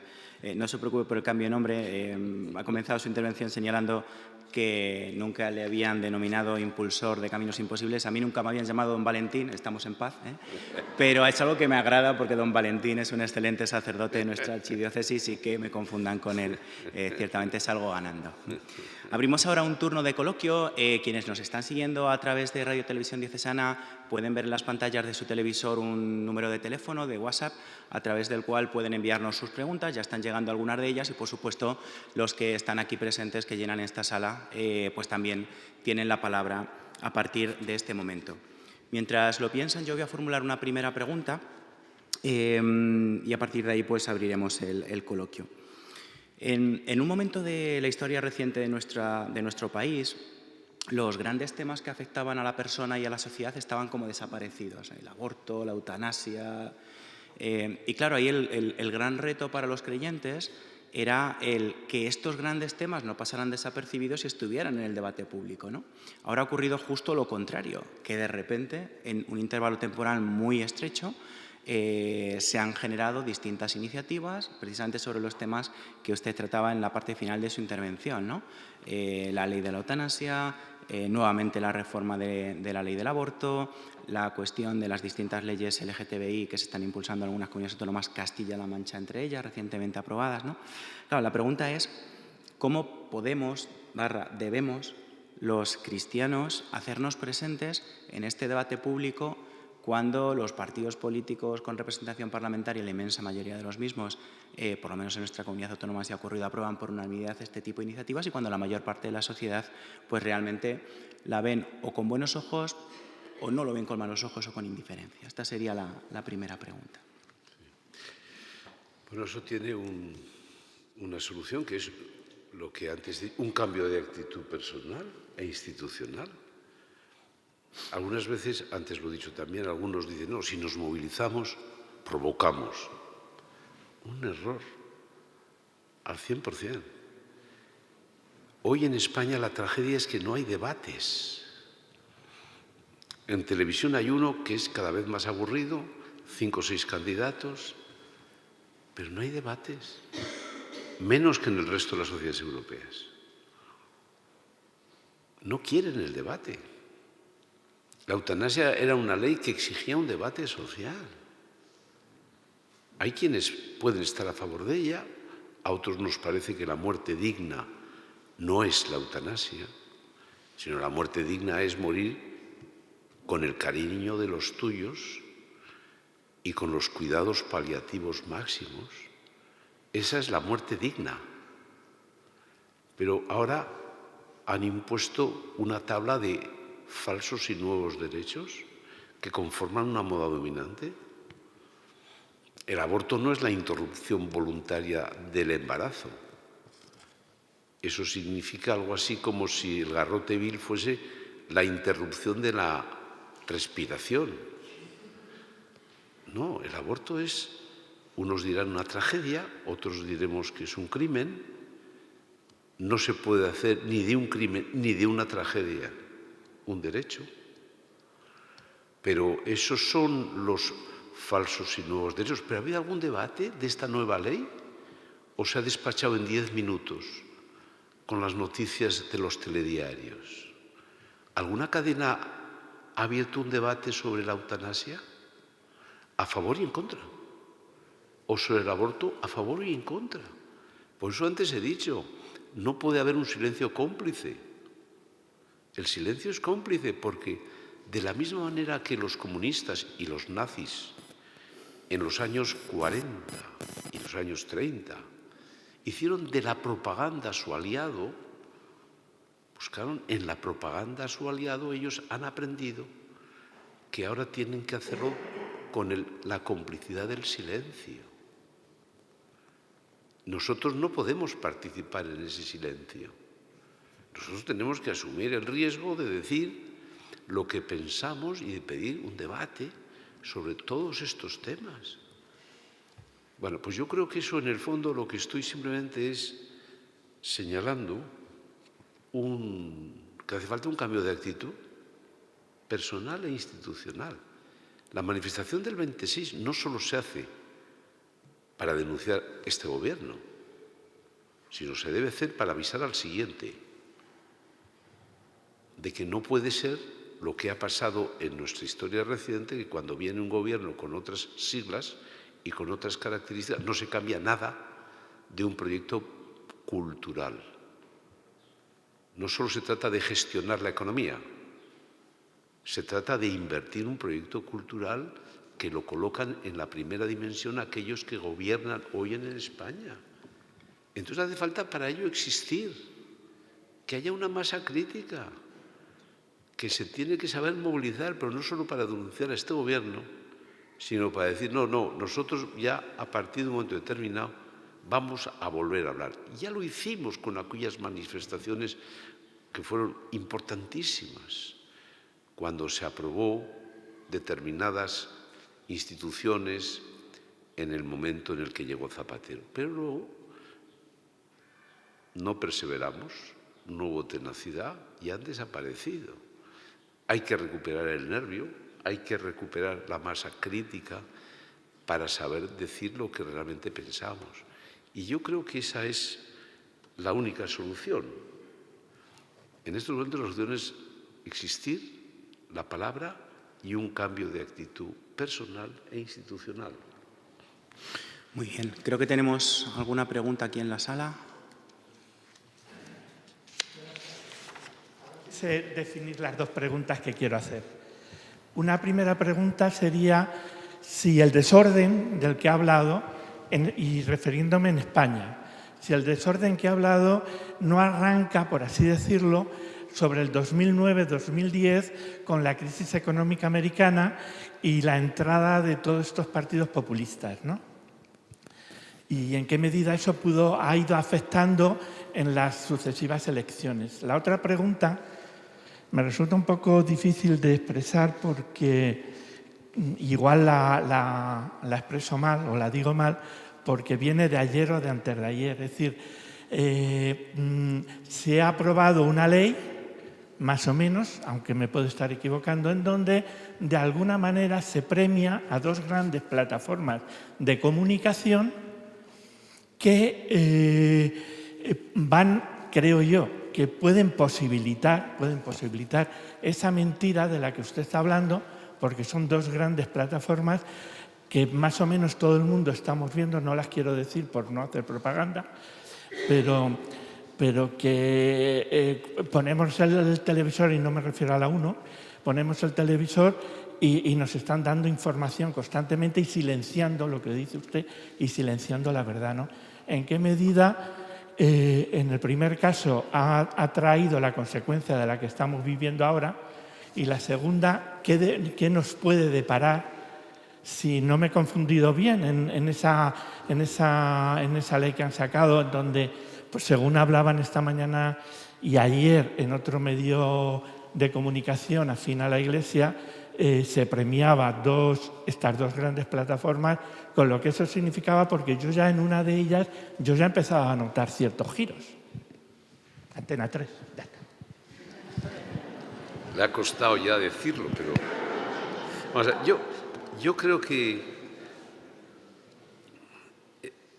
No se preocupe por el cambio de nombre. Ha comenzado su intervención señalando que nunca le habían denominado impulsor de Caminos Imposibles. A mí nunca me habían llamado Don Valentín, estamos en paz, pero es algo que me agrada porque Don Valentín es un excelente sacerdote de nuestra archidiócesis y que me confundan con él ciertamente salgo ganando. Abrimos ahora un turno de coloquio. Quienes nos están siguiendo a través de Radio Televisión Diocesana pueden ver en las pantallas de su televisor un número de teléfono, de WhatsApp, a través del cual pueden enviarnos sus preguntas. Ya están llegando algunas de ellas y, por supuesto, los que están aquí presentes, que llenan esta sala, pues también tienen la palabra a partir de este momento. Mientras lo piensan, yo voy a formular una primera pregunta y a partir de ahí pues abriremos el coloquio. En un momento de la historia reciente de nuestro país, los grandes temas que afectaban a la persona y a la sociedad estaban como desaparecidos. El aborto, la eutanasia. Y claro, ahí el gran reto para los creyentes era el que estos grandes temas no pasaran desapercibidos y estuvieran en el debate público, ¿no? Ahora ha ocurrido justo lo contrario, que de repente, en un intervalo temporal muy estrecho, se han generado distintas iniciativas precisamente sobre los temas que usted trataba en la parte final de su intervención, ¿no? La ley de la eutanasia, nuevamente la reforma de la ley del aborto, la cuestión de las distintas leyes LGTBI que se están impulsando en algunas comunidades autónomas, Castilla-La Mancha entre ellas, recientemente aprobadas, ¿no? Claro, la pregunta es cómo debemos los cristianos hacernos presentes en este debate público cuando los partidos políticos con representación parlamentaria, la inmensa mayoría de los mismos, por lo menos en nuestra comunidad autónoma se ha ocurrido, aprueban por unanimidad este tipo de iniciativas, y cuando la mayor parte de la sociedad pues realmente la ven o con buenos ojos o no lo ven con malos ojos o con indiferencia. Esta sería la primera pregunta. Bueno, eso tiene una solución que es lo que antes dije, un cambio de actitud personal e institucional. Algunas veces, antes lo he dicho también, algunos dicen, no, si nos movilizamos, provocamos. Un error, al 100%. Hoy en España la tragedia es que no hay debates. En televisión hay uno que es cada vez más aburrido, 5 o 6 candidatos, pero no hay debates, menos que en el resto de las sociedades europeas. No quieren el debate. La eutanasia era una ley que exigía un debate social. Hay quienes pueden estar a favor de ella, a otros nos parece que la muerte digna no es la eutanasia, sino la muerte digna es morir con el cariño de los tuyos y con los cuidados paliativos máximos. Esa es la muerte digna. Pero ahora han impuesto una tabla de falsos y nuevos derechos que conforman una moda dominante. El aborto no es la interrupción voluntaria del embarazo. Eso significa algo así como si el garrote vil fuese la interrupción de la respiración. No, el aborto es, unos dirán una tragedia, otros diremos que es un crimen. No se puede hacer ni de un crimen ni de una tragedia un derecho. Pero esos son los falsos y nuevos derechos. ¿Pero ha habido algún debate de esta nueva ley? ¿O se ha despachado en 10 minutos con las noticias de los telediarios? ¿Alguna cadena ha abierto un debate sobre la eutanasia? ¿A favor y en contra? ¿O sobre el aborto? ¿A favor y en contra? Por eso antes he dicho, no puede haber un silencio cómplice. El silencio es cómplice porque de la misma manera que los comunistas y los nazis en los años 40 y los años 30 hicieron de la propaganda su aliado, buscaron en la propaganda su aliado, ellos han aprendido que ahora tienen que hacerlo con la complicidad del silencio. Nosotros no podemos participar en ese silencio. Nosotros tenemos que asumir el riesgo de decir lo que pensamos y de pedir un debate sobre todos estos temas. Bueno, pues yo creo que eso en el fondo lo que estoy simplemente es señalando que hace falta un cambio de actitud personal e institucional. La manifestación del 26 no solo se hace para denunciar este gobierno, sino se debe hacer para avisar al siguiente de que no puede ser lo que ha pasado en nuestra historia reciente, que cuando viene un gobierno con otras siglas y con otras características no se cambia nada de un proyecto cultural. No solo se trata de gestionar la economía, se trata de invertir un proyecto cultural que lo colocan en la primera dimensión aquellos que gobiernan hoy en España. Entonces hace falta para ello existir, que haya una masa crítica, que se tiene que saber movilizar, pero no solo para denunciar a este gobierno, sino para decir, no, nosotros ya a partir de un momento determinado vamos a volver a hablar. Ya lo hicimos con aquellas manifestaciones que fueron importantísimas, cuando se aprobó determinadas instituciones en el momento en el que llegó Zapatero. Pero luego no perseveramos, no hubo tenacidad y han desaparecido. Hay que recuperar el nervio, hay que recuperar la masa crítica para saber decir lo que realmente pensamos. Y yo creo que esa es la única solución. En estos momentos la solución es existir, la palabra y un cambio de actitud personal e institucional. Muy bien. Creo que tenemos alguna pregunta aquí en la sala. Sé definir las dos preguntas que quiero hacer. Una primera pregunta sería si el desorden del que ha hablado, y refiriéndome en España, si el desorden que ha hablado no arranca, por así decirlo, sobre el 2009-2010 con la crisis económica americana y la entrada de todos estos partidos populistas, ¿no? Y en qué medida eso ha ido afectando en las sucesivas elecciones. La otra pregunta me resulta un poco difícil de expresar porque igual la expreso mal o la digo mal porque viene de ayer o de antes de ayer. Es decir, se ha aprobado una ley, más o menos, aunque me puedo estar equivocando, en donde de alguna manera se premia a dos grandes plataformas de comunicación que van, creo yo, que pueden posibilitar esa mentira de la que usted está hablando, porque son dos grandes plataformas que más o menos todo el mundo estamos viendo, no las quiero decir por no hacer propaganda, pero que ponemos el televisor, y no me refiero a la 1, ponemos el televisor y nos están dando información constantemente y silenciando lo que dice usted y silenciando la verdad, ¿no? ¿En qué medida, en el primer caso, ha traído la consecuencia de la que estamos viviendo ahora? Y la segunda, ¿qué nos puede deparar? Si no me he confundido bien en esa ley que han sacado, donde, pues, según hablaban esta mañana y ayer en otro medio de comunicación afín a la Iglesia, se premiaba estas dos grandes plataformas, con lo que eso significaba, porque yo ya en una de ellas ya empezaba a notar ciertos giros. Antena 3. Le ha costado ya decirlo, pero vamos a ver, yo creo que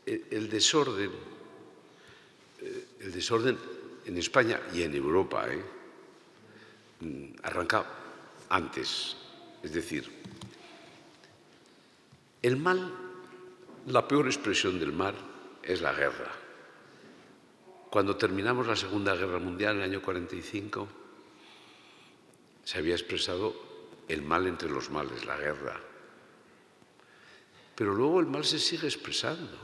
el desorden en España y en Europa arranca antes. Es decir, el mal, la peor expresión del mal es la guerra. Cuando terminamos la Segunda Guerra Mundial en el año 45, se había expresado el mal entre los males, la guerra. Pero luego el mal se sigue expresando.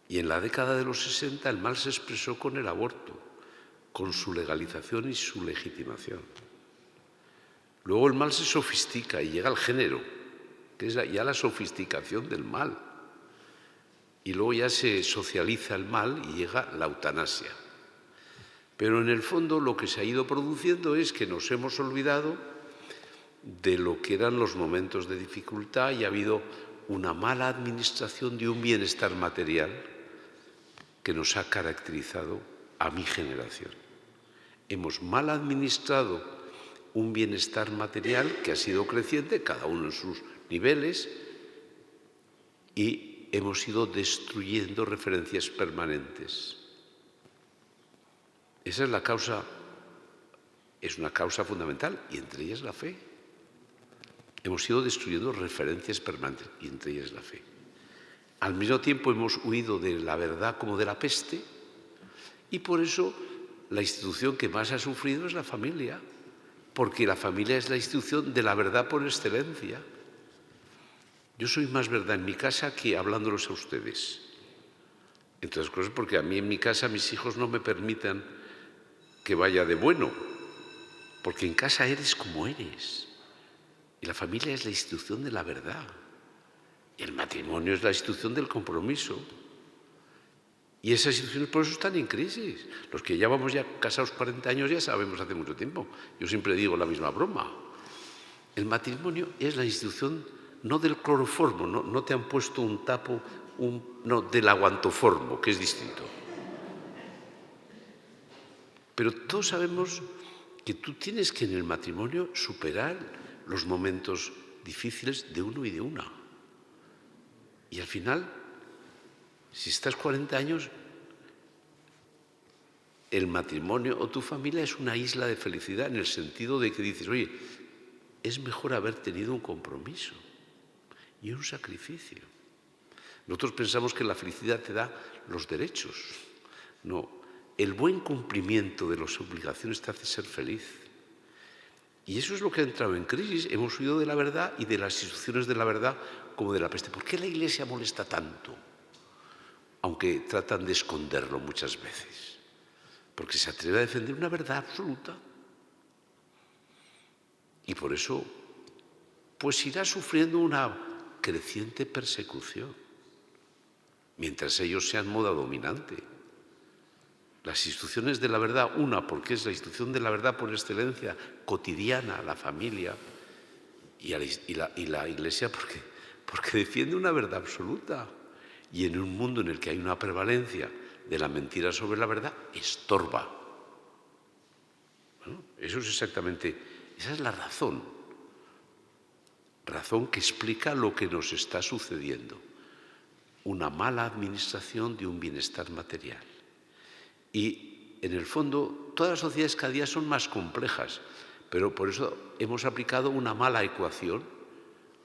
Y en la década de los 60 el mal se expresó con el aborto, con su legalización y su legitimación. Luego el mal se sofistica y llega al género, que es ya la sofisticación del mal. Y luego ya se socializa el mal y llega la eutanasia. Pero en el fondo lo que se ha ido produciendo es que nos hemos olvidado de lo que eran los momentos de dificultad y ha habido una mala administración de un bienestar material que nos ha caracterizado a mi generación. Hemos mal administrado un bienestar material que ha sido creciente, cada uno en sus niveles, y hemos ido destruyendo referencias permanentes. Esa es la causa, es una causa fundamental, y entre ellas la fe. Hemos ido destruyendo referencias permanentes, y entre ellas la fe. Al mismo tiempo hemos huido de la verdad como de la peste, y por eso la institución que más ha sufrido es la familia, porque la familia es la institución de la verdad por excelencia. Yo soy más verdad en mi casa que hablándolos a ustedes. Entre otras cosas porque a mí en mi casa mis hijos no me permitan que vaya de bueno, porque en casa eres como eres. Y la familia es la institución de la verdad. Y el matrimonio es la institución del compromiso. Y esas instituciones por eso están en crisis. Los que llevamos ya casados 40 años ya sabemos hace mucho tiempo. Yo siempre digo la misma broma. El matrimonio es la institución no del cloroformo, no te han puesto un tapo, no, del aguantoformo, que es distinto. Pero todos sabemos que tú tienes que en el matrimonio superar los momentos difíciles de uno y de una. Y al final, si estás 40 años, el matrimonio o tu familia es una isla de felicidad en el sentido de que dices, oye, es mejor haber tenido un compromiso y un sacrificio. Nosotros pensamos que la felicidad te da los derechos. No, el buen cumplimiento de las obligaciones te hace ser feliz. Y eso es lo que ha entrado en crisis. Hemos huido de la verdad y de las instituciones de la verdad como de la peste. ¿Por qué la Iglesia molesta tanto? Aunque tratan de esconderlo muchas veces. Porque se atreve a defender una verdad absoluta. Y por eso, pues irá sufriendo una creciente persecución, mientras ellos sean moda dominante. Las instituciones de la verdad, una porque es la institución de la verdad por excelencia, cotidiana, la familia, y la Iglesia porque defiende una verdad absoluta. Y en un mundo en el que hay una prevalencia de la mentira sobre la verdad, estorba. Bueno, eso es exactamente, esa es la razón que explica lo que nos está sucediendo. Una mala administración de un bienestar material. Y, en el fondo, todas las sociedades cada día son más complejas, pero por eso hemos aplicado una mala ecuación.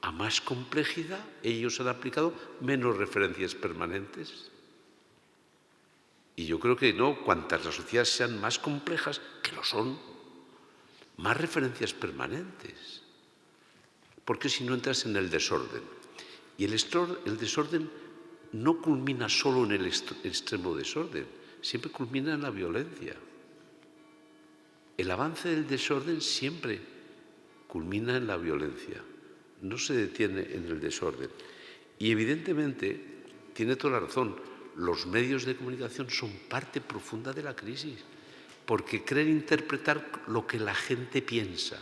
A más complejidad, ellos han aplicado menos referencias permanentes. Y yo creo que no, cuantas las sociedades sean más complejas, que lo son, más referencias permanentes. Porque si no entras en el desorden. Y el desorden no culmina solo en el extremo desorden, siempre culmina en la violencia. El avance del desorden siempre culmina en la violencia, no se detiene en el desorden. Y evidentemente, tiene toda la razón, los medios de comunicación son parte profunda de la crisis, porque creen interpretar lo que la gente piensa.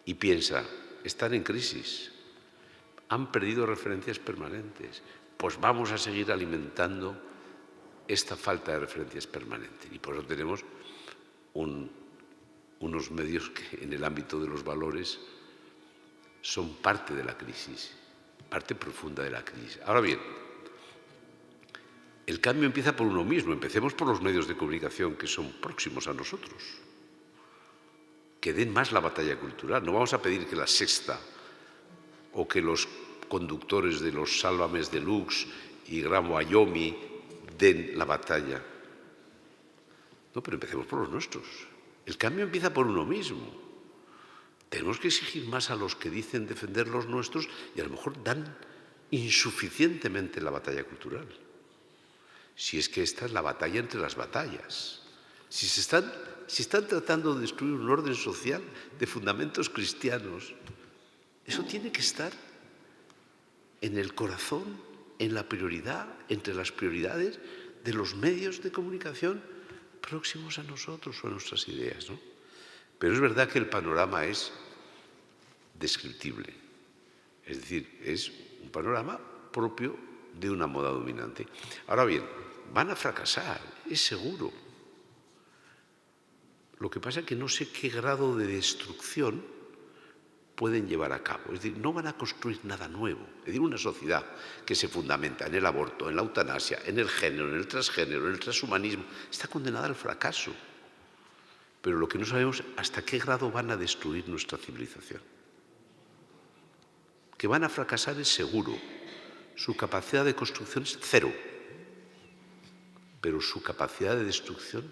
Y piensa, están en crisis, han perdido referencias permanentes, pues vamos a seguir alimentando esta falta de referencias permanentes. Y por eso tenemos unos medios que en el ámbito de los valores son parte de la crisis, parte profunda de la crisis. Ahora bien, el cambio empieza por uno mismo. Empecemos por los medios de comunicación que son próximos a nosotros, que den más la batalla cultural. No vamos a pedir que la Sexta o que los conductores de los Sálvames Deluxe y Gran Wyoming den la batalla. No, pero empecemos por los nuestros. El cambio empieza por uno mismo. Tenemos que exigir más a los que dicen defender los nuestros y a lo mejor dan insuficientemente la batalla cultural. Si es que esta es la batalla entre las batallas. Si están tratando de destruir un orden social de fundamentos cristianos, eso tiene que estar en el corazón, en la prioridad, entre las prioridades de los medios de comunicación próximos a nosotros o a nuestras ideas, ¿no? Pero es verdad que el panorama es descriptible. Es decir, es un panorama propio de una moda dominante. Ahora bien, van a fracasar, es seguro. Lo que pasa es que no sé qué grado de destrucción pueden llevar a cabo. Es decir, no van a construir nada nuevo. Es decir, una sociedad que se fundamenta en el aborto, en la eutanasia, en el género, en el transgénero, en el transhumanismo, está condenada al fracaso. Pero lo que no sabemos es hasta qué grado van a destruir nuestra civilización. Que van a fracasar es seguro. Su capacidad de construcción es cero. Pero su capacidad de destrucción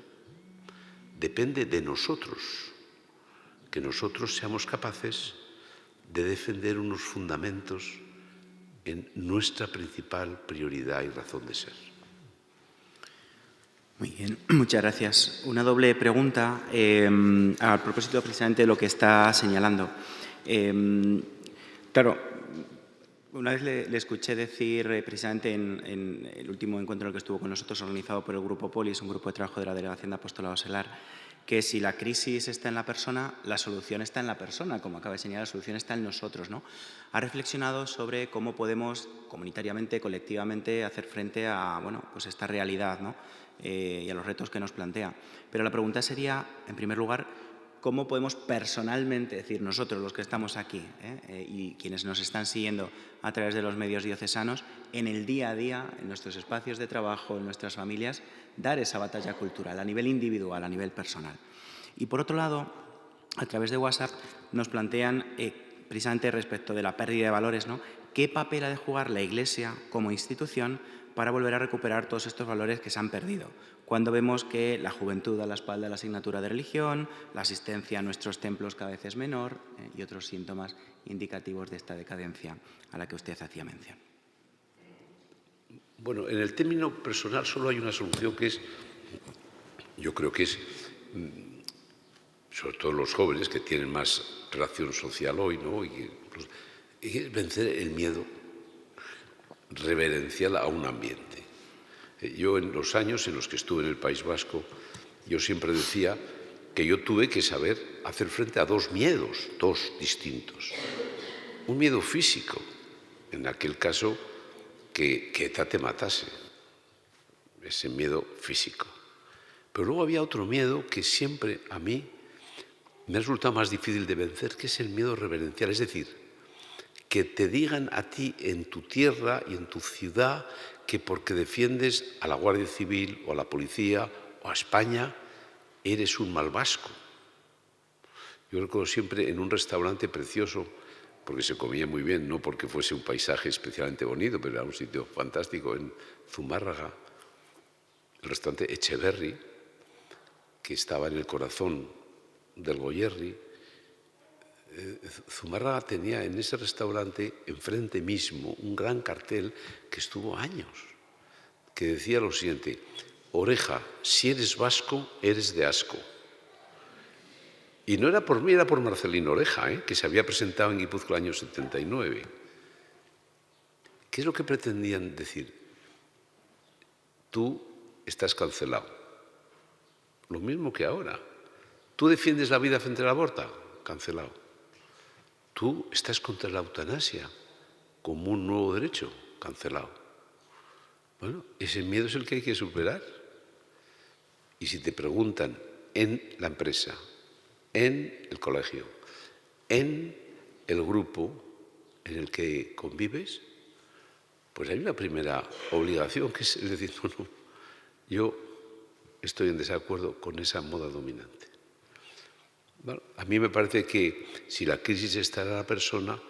depende de nosotros. Que nosotros seamos capaces de defender unos fundamentos en nuestra principal prioridad y razón de ser. Muy bien, muchas gracias. Una doble pregunta a propósito precisamente de lo que está señalando. Claro, una vez le escuché decir precisamente en el último encuentro en el que estuvo con nosotros, organizado por el Grupo Polis, un grupo de trabajo de la Delegación de Apostolado Selar, que si la crisis está en la persona, la solución está en la persona, como acaba de señalar, la solución está en nosotros, ¿no? Ha reflexionado sobre cómo podemos comunitariamente, colectivamente, hacer frente a pues esta realidad, ¿no? Y a los retos que nos plantea. Pero la pregunta sería, en primer lugar, ¿cómo podemos personalmente, es decir, nosotros los que estamos aquí y quienes nos están siguiendo a través de los medios diocesanos, en el día a día, en nuestros espacios de trabajo, en nuestras familias, dar esa batalla cultural a nivel individual, a nivel personal? Y por otro lado, a través de WhatsApp nos plantean, precisamente respecto de la pérdida de valores, ¿no?, ¿qué papel ha de jugar la Iglesia como institución para volver a recuperar todos estos valores que se han perdido? Cuando vemos que la juventud a la espalda de la asignatura de religión, la asistencia a nuestros templos cada vez es menor y otros síntomas indicativos de esta decadencia a la que usted hacía mención. Bueno, en el término personal solo hay una solución que es, yo creo que es, sobre todo los jóvenes que tienen más relación social hoy, ¿no? Y es vencer el miedo reverencial a un ambiente. Yo en los años en los que estuve en el País Vasco, yo siempre decía que yo tuve que saber hacer frente a dos miedos, dos distintos. Un miedo físico, en aquel caso que ETA te matase, ese miedo físico. Pero luego había otro miedo que siempre a mí me ha resultado más difícil de vencer, que es el miedo reverencial, es decir, que te digan a ti en tu tierra y en tu ciudad que porque defiendes a la Guardia Civil o a la policía o a España, eres un mal vasco. Yo recuerdo siempre en un restaurante precioso, porque se comía muy bien, no porque fuese un paisaje especialmente bonito, pero era un sitio fantástico en Zumárraga, el restaurante Echeverri, que estaba en el corazón del Goierri. Zumárraga tenía en ese restaurante, enfrente mismo, un gran cartel que estuvo años, que decía lo siguiente: Oreja, si eres vasco, eres de asco. Y no era por mí, era por Marcelino Oreja, que se había presentado en Guipúzcoa el año 79. ¿Qué es lo que pretendían decir? Tú estás cancelado. Lo mismo que ahora. ¿Tú defiendes la vida frente al aborto? Cancelado. Tú estás contra la eutanasia como un nuevo derecho, cancelado. Bueno, ese miedo es el que hay que superar. Y si te preguntan en la empresa, en el colegio, en el grupo en el que convives, pues hay una primera obligación, que es decir, no, yo estoy en desacuerdo con esa moda dominante. Bueno, a mí me parece que si la crisis está en la persona,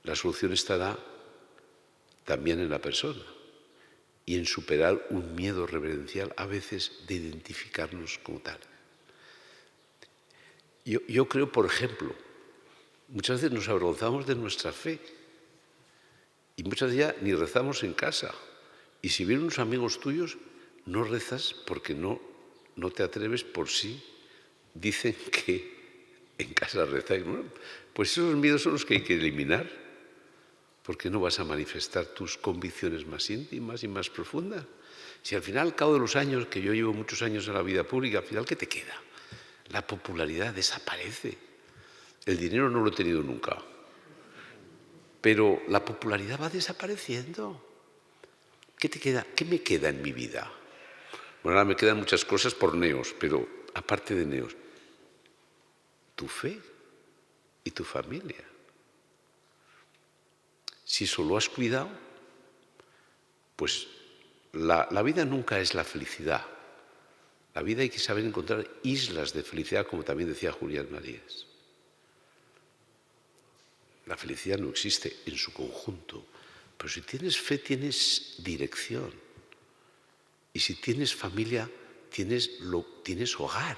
la solución estará también en la persona y en superar un miedo reverencial a veces de identificarnos como tal. Yo creo, por ejemplo, muchas veces nos avergonzamos de nuestra fe y muchas veces ya ni rezamos en casa. Y si vienen unos amigos tuyos, no rezas porque no te atreves por sí. Dicen que en casa rezáis. Bueno, pues esos miedos son los que hay que eliminar, porque no vas a manifestar tus convicciones más íntimas y más profundas. Si al final, al cabo de los años, que yo llevo muchos años en la vida pública, al final, ¿qué te queda? La popularidad desaparece. El dinero no lo he tenido nunca, pero la popularidad va desapareciendo. ¿Qué te queda? ¿Qué me queda en mi vida? Bueno, ahora me quedan muchas cosas por neos, pero aparte de neos, tu fe. y tu familia. Si eso lo has cuidado, pues la vida nunca es la felicidad. La vida hay que saber encontrar islas de felicidad, como también decía Julián Marías. La felicidad no existe en su conjunto, pero si tienes fe, tienes dirección. Y si tienes familia, tienes hogar.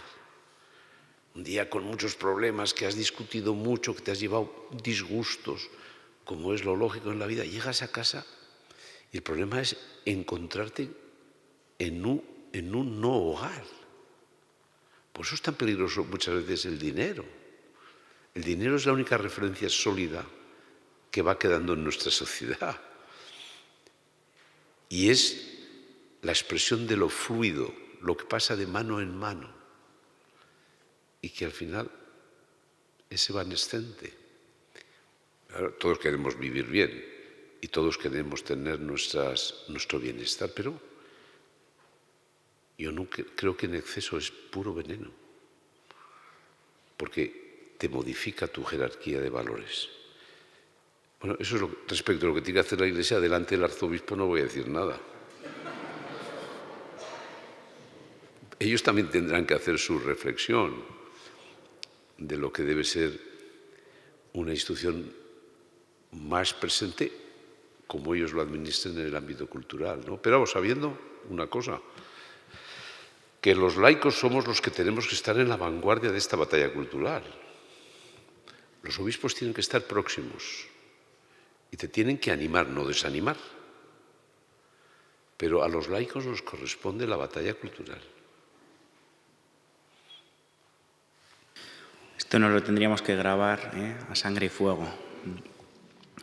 Un día con muchos problemas, que has discutido mucho, que te has llevado disgustos, como es lo lógico en la vida, llegas a casa y el problema es encontrarte en un no hogar. Por eso es tan peligroso muchas veces el dinero. El dinero es la única referencia sólida que va quedando en nuestra sociedad. Y es la expresión de lo fluido, lo que pasa de mano en mano. Y que al final es evanescente. Claro, todos queremos vivir bien y todos queremos tener nuestro bienestar, pero yo no creo que en exceso es puro veneno, porque te modifica tu jerarquía de valores. Bueno, eso es respecto a lo que tiene que hacer la Iglesia. Delante del arzobispo no voy a decir nada. Ellos también tendrán que hacer su reflexión de lo que debe ser una institución más presente, como ellos lo administren en el ámbito cultural, ¿no? Pero sabiendo una cosa, que los laicos somos los que tenemos que estar en la vanguardia de esta batalla cultural. Los obispos tienen que estar próximos y te tienen que animar, no desanimar. Pero a los laicos nos corresponde la batalla cultural. Esto nos lo tendríamos que grabar a sangre y fuego,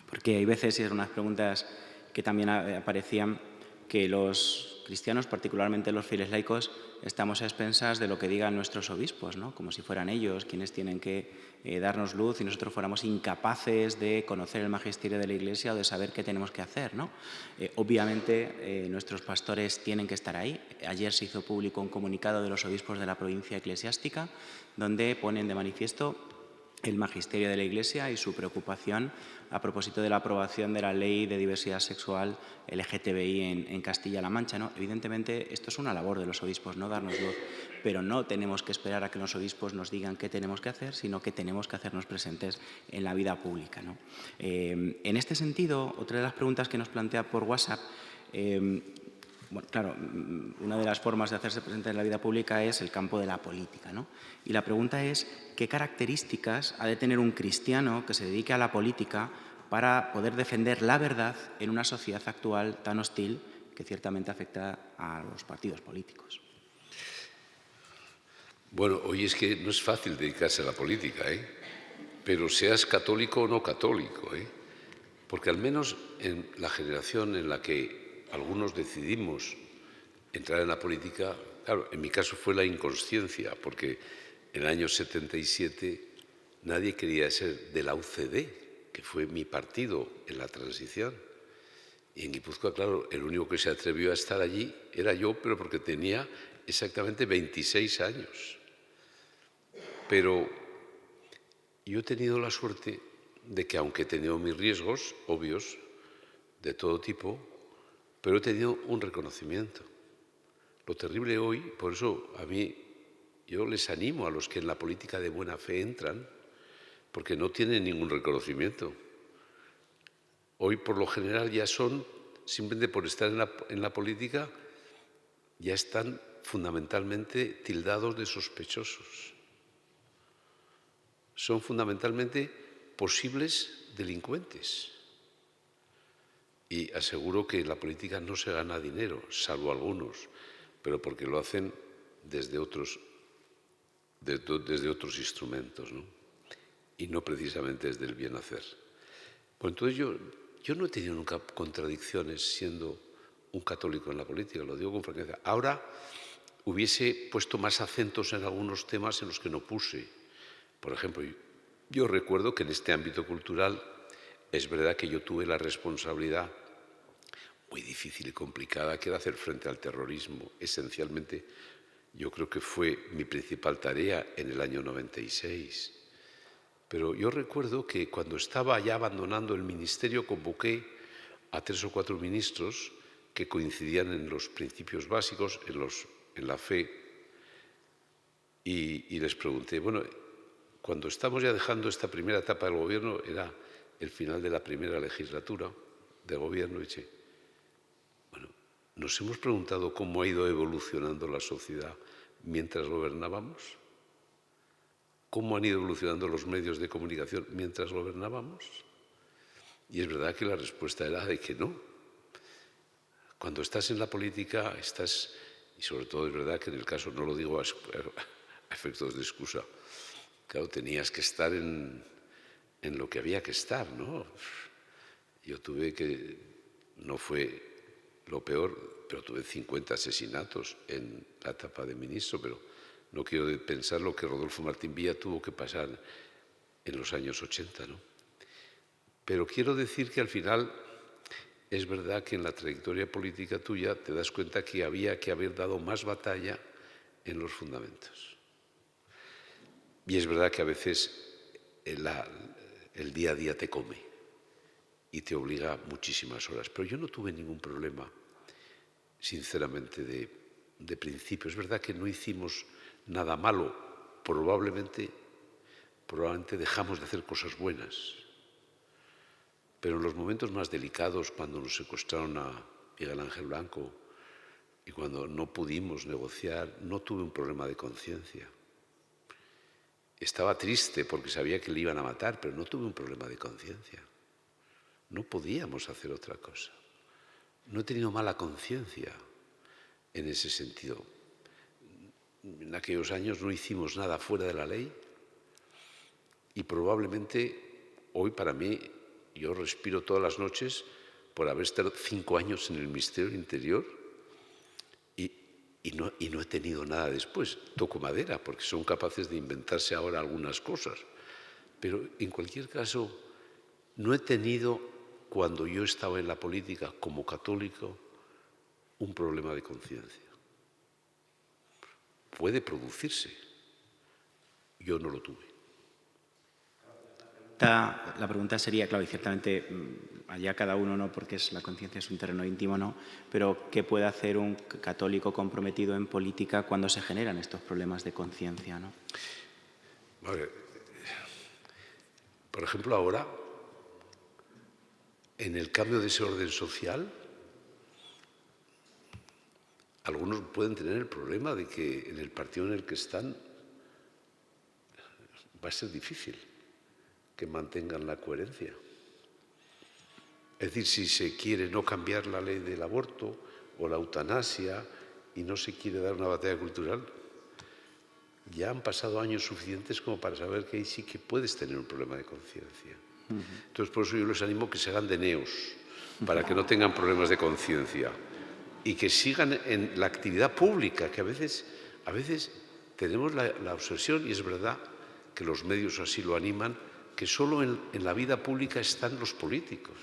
porque hay veces, y es unas preguntas que también aparecían, que los cristianos, particularmente los fieles laicos, estamos a expensas de lo que digan nuestros obispos, ¿no? Como si fueran ellos quienes tienen que darnos luz y nosotros fuéramos incapaces de conocer el magisterio de la Iglesia o de saber qué tenemos que hacer, ¿no? Obviamente nuestros pastores tienen que estar ahí. Ayer se hizo público un comunicado de los obispos de la provincia eclesiástica donde ponen de manifiesto el magisterio de la Iglesia y su preocupación a propósito de la aprobación de la ley de diversidad sexual LGTBI en Castilla-La Mancha, ¿no? Evidentemente, esto es una labor de los obispos, no darnos luz, pero no tenemos que esperar a que los obispos nos digan qué tenemos que hacer, sino que tenemos que hacernos presentes en la vida pública, ¿no? En este sentido, otra de las preguntas que nos plantea por WhatsApp, bueno, claro, una de las formas de hacerse presente en la vida pública es el campo de la política, ¿no? Y la pregunta es, ¿qué características ha de tener un cristiano que se dedique a la política para poder defender la verdad en una sociedad actual tan hostil que ciertamente afecta a los partidos políticos? Bueno, hoy es que no es fácil dedicarse a la política, pero seas católico o no católico, porque al menos en la generación en la que algunos decidimos entrar en la política, claro, en mi caso fue la inconsciencia, porque en el año 77 nadie quería ser de la UCD, que fue mi partido en la transición. Y en Guipúzcoa, claro, el único que se atrevió a estar allí era yo, pero porque tenía exactamente 26 años. Pero yo he tenido la suerte de que, aunque he tenido mis riesgos, obvios, de todo tipo, pero he tenido un reconocimiento. Lo terrible hoy, por eso yo les animo a los que en la política de buena fe entran, porque no tienen ningún reconocimiento. Hoy, por lo general, ya son, simplemente por estar en la política, ya están fundamentalmente tildados de sospechosos. Son fundamentalmente posibles delincuentes. Y aseguro que en la política no se gana dinero, salvo algunos, pero porque lo hacen desde otros instrumentos, ¿no? Y no precisamente desde el bien hacer. Pues entonces yo no he tenido nunca contradicciones siendo un católico en la política, lo digo con franqueza. Ahora hubiese puesto más acentos en algunos temas en los que no puse. Por ejemplo, yo recuerdo que en este ámbito cultural es verdad que yo tuve la responsabilidad muy difícil y complicada que era hacer frente al terrorismo. Esencialmente, yo creo que fue mi principal tarea en el año 96. Pero yo recuerdo que cuando estaba ya abandonando el ministerio convoqué a 3 o 4 ministros que coincidían en los principios básicos, en la fe, y les pregunté, bueno, cuando estamos ya dejando esta primera etapa del gobierno, era el final de la primera legislatura de gobierno, y dije, bueno, ¿nos hemos preguntado cómo ha ido evolucionando la sociedad mientras gobernábamos? ¿Cómo han ido evolucionando los medios de comunicación mientras gobernábamos? Y es verdad que la respuesta era de que no. Cuando estás en la política, y sobre todo es verdad que en el caso, no lo digo a efectos de excusa, claro, tenías que estar en lo que había que estar, ¿no? Yo no fue lo peor, pero tuve 50 asesinatos en la etapa de ministro, pero no quiero pensar lo que Rodolfo Martín Villa tuvo que pasar en los años 80, ¿no? Pero quiero decir que al final es verdad que en la trayectoria política tuya te das cuenta que había que haber dado más batalla en los fundamentos. Y es verdad que a veces el día a día te come y te obliga muchísimas horas. Pero yo no tuve ningún problema, sinceramente, de principio. Es verdad que no hicimos nada malo. Probablemente dejamos de hacer cosas buenas. Pero en los momentos más delicados, cuando nos secuestraron a Miguel Ángel Blanco y cuando no pudimos negociar, no tuve un problema de conciencia. Estaba triste porque sabía que le iban a matar, pero no tuve un problema de conciencia. No podíamos hacer otra cosa. No he tenido mala conciencia en ese sentido. En aquellos años no hicimos nada fuera de la ley y probablemente hoy para mí, yo respiro todas las noches por haber estado 5 años en el Ministerio del Interior y no he tenido nada después. Toco madera porque son capaces de inventarse ahora algunas cosas. Pero en cualquier caso, no he tenido, cuando yo estaba en la política como católico, un problema de conciencia. Puede producirse. Yo no lo tuve. La pregunta sería, claro, y ciertamente allá cada uno, ¿no? Porque la conciencia es un terreno íntimo, ¿no? Pero ¿qué puede hacer un católico comprometido en política cuando se generan estos problemas de conciencia, ¿no? Vale. Por ejemplo, ahora, en el cambio de ese orden social, algunos pueden tener el problema de que en el partido en el que están va a ser difícil que mantengan la coherencia. Es decir, si se quiere no cambiar la ley del aborto o la eutanasia y no se quiere dar una batalla cultural, ya han pasado años suficientes como para saber que ahí sí que puedes tener un problema de conciencia. Entonces, por eso yo les animo que se hagan de neos, para que no tengan problemas de conciencia y que sigan en la actividad pública, que a veces tenemos la obsesión, y es verdad que los medios así lo animan, que solo en la vida pública están los políticos.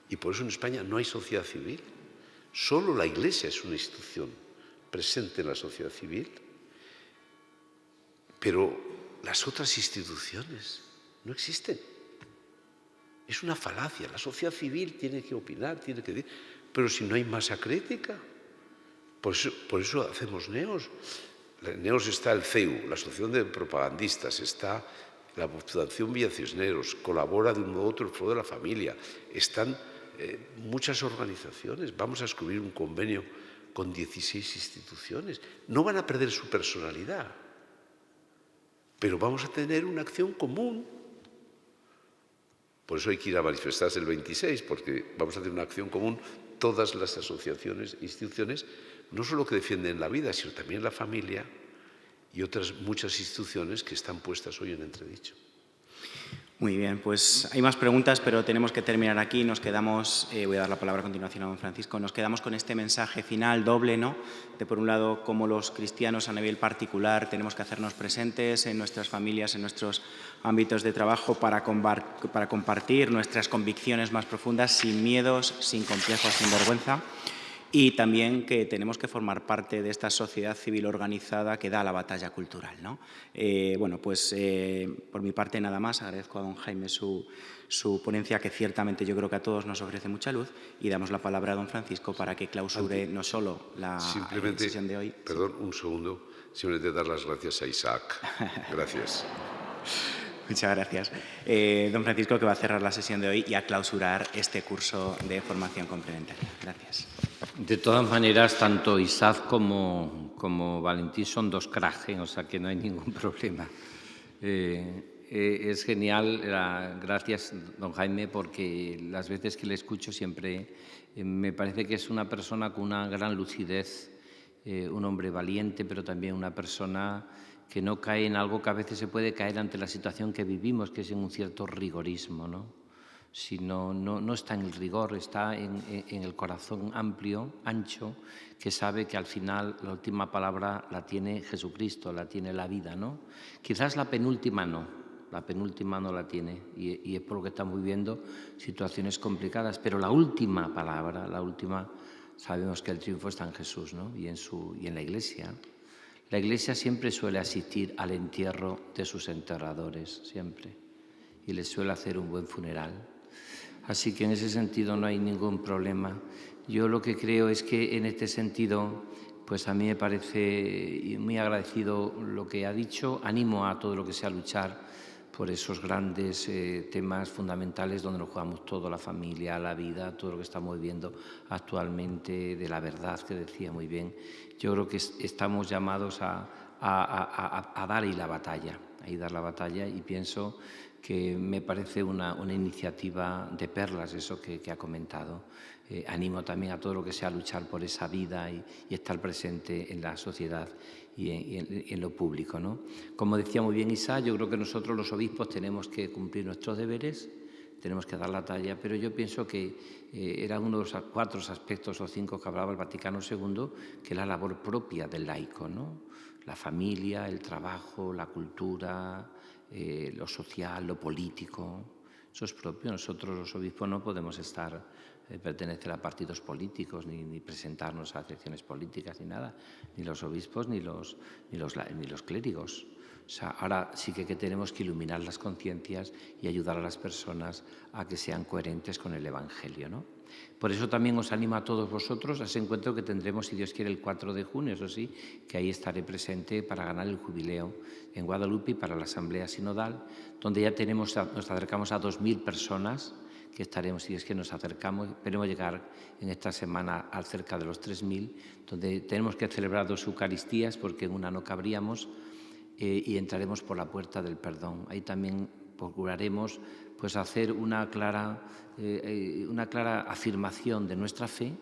Y por eso en España no hay sociedad civil. Solo la Iglesia es una institución presente en la sociedad civil, pero las otras instituciones no existen. Es una falacia. La sociedad civil tiene que opinar, tiene que decir, pero si no hay masa crítica. Por eso hacemos neos. En neos está el CEU, la Asociación de Propagandistas, está la Fundación Villa Cisneros, colabora de un modo u otro el Foro de la Familia, están muchas organizaciones. Vamos a escribir un convenio con 16 instituciones. No van a perder su personalidad, pero vamos a tener una acción común. Por eso hay que ir a manifestarse el 26, porque vamos a tener una acción común todas las asociaciones e instituciones, no solo que defienden la vida, sino también la familia y otras muchas instituciones que están puestas hoy en entredicho. Muy bien, pues hay más preguntas, pero tenemos que terminar aquí. Nos quedamos, voy a dar la palabra a continuación a don Francisco, nos quedamos con este mensaje final doble, ¿no? De por un lado, cómo los cristianos a nivel particular tenemos que hacernos presentes en nuestras familias, en nuestros ámbitos de trabajo para compartir nuestras convicciones más profundas sin miedos, sin complejos, sin vergüenza. y también que tenemos que formar parte de esta sociedad civil organizada que da la batalla cultural, ¿no? Bueno, pues por mi parte nada más, agradezco a don Jaime su ponencia, que ciertamente yo creo que a todos nos ofrece mucha luz, y damos la palabra a don Francisco para que clausure no solo la sesión de hoy. Perdón, un segundo, simplemente dar las gracias a Isaac. Gracias. Muchas gracias. Don Francisco, que va a cerrar la sesión de hoy y a clausurar este curso de formación complementaria. Gracias. De todas maneras, tanto Isaac como Valentín son dos cracks, o sea que no hay ningún problema. Es genial, gracias don Jaime, porque las veces que le escucho siempre me parece que es una persona con una gran lucidez, un hombre valiente, pero también una persona que no cae en algo que a veces se puede caer ante la situación que vivimos, que es en un cierto rigorismo, ¿no? Sino no está en el rigor, está en el corazón amplio, ancho, que sabe que al final la última palabra la tiene Jesucristo, la tiene la vida, ¿no? Quizás la penúltima no la tiene, y es por lo que estamos viviendo situaciones complicadas, pero la última palabra, sabemos que el triunfo está en Jesús, ¿no? y en la Iglesia. La Iglesia siempre suele asistir al entierro de sus enterradores, siempre, y les suele hacer un buen funeral. Así que en ese sentido no hay ningún problema. Yo lo que creo es que en este sentido, pues a mí me parece muy agradecido lo que ha dicho. Animo a todo lo que sea luchar por esos grandes temas fundamentales donde nos jugamos todo, la familia, la vida, todo lo que estamos viviendo actualmente, de la verdad, que decía muy bien. Yo creo que estamos llamados a dar ahí la batalla, y pienso que me parece una iniciativa de perlas, eso que ha comentado. Animo también a todo lo que sea luchar por esa vida y estar presente en la sociedad y en lo público, ¿no? Como decía muy bien Isa, yo creo que nosotros los obispos tenemos que cumplir nuestros deberes, tenemos que dar la talla, pero yo pienso que era uno de los 4 aspectos o 5 que hablaba el Vaticano II, que es la labor propia del laico, ¿no? La familia, el trabajo, la cultura, lo social, lo político, eso es propio. Nosotros los obispos no podemos pertenecer a partidos políticos ni presentarnos a elecciones políticas ni nada, ni los obispos ni los clérigos. O sea, ahora sí que tenemos que iluminar las conciencias y ayudar a las personas a que sean coherentes con el Evangelio, ¿no? Por eso también os animo a todos vosotros a ese encuentro que tendremos, si Dios quiere, el 4 de junio, eso sí, que ahí estaré presente para ganar el jubileo en Guadalupe y para la Asamblea Sinodal, donde ya nos acercamos a 2.000 personas, que estaremos, si es que nos acercamos, esperemos llegar en esta semana a cerca de los 3.000, donde tenemos que celebrar 2 Eucaristías, porque en una no cabríamos, y entraremos por la puerta del perdón. Ahí también procuraremos pues hacer una clara afirmación de nuestra fe,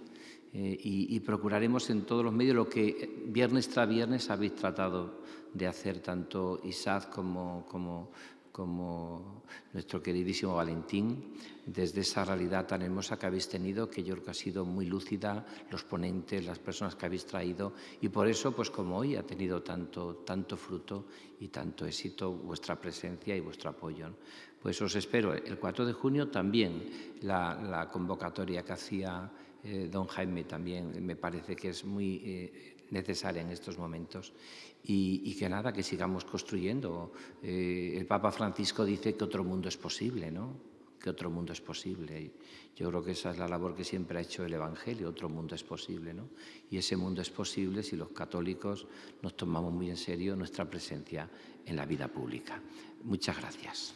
y procuraremos en todos los medios lo que viernes tras viernes habéis tratado de hacer tanto Isaac como nuestro queridísimo Valentín, desde esa realidad tan hermosa que habéis tenido, que yo creo que ha sido muy lúcida, los ponentes, las personas que habéis traído, y por eso, pues como hoy, ha tenido tanto fruto y tanto éxito vuestra presencia y vuestro apoyo, ¿no? Pues os espero el 4 de junio también, la convocatoria que hacía don Jaime también me parece que es muy necesaria en estos momentos, y que nada, que sigamos construyendo. El Papa Francisco dice que otro mundo es posible, ¿no? Que otro mundo es posible. Yo creo que esa es la labor que siempre ha hecho el Evangelio, otro mundo es posible, ¿no? Y ese mundo es posible si los católicos nos tomamos muy en serio nuestra presencia en la vida pública. Muchas gracias.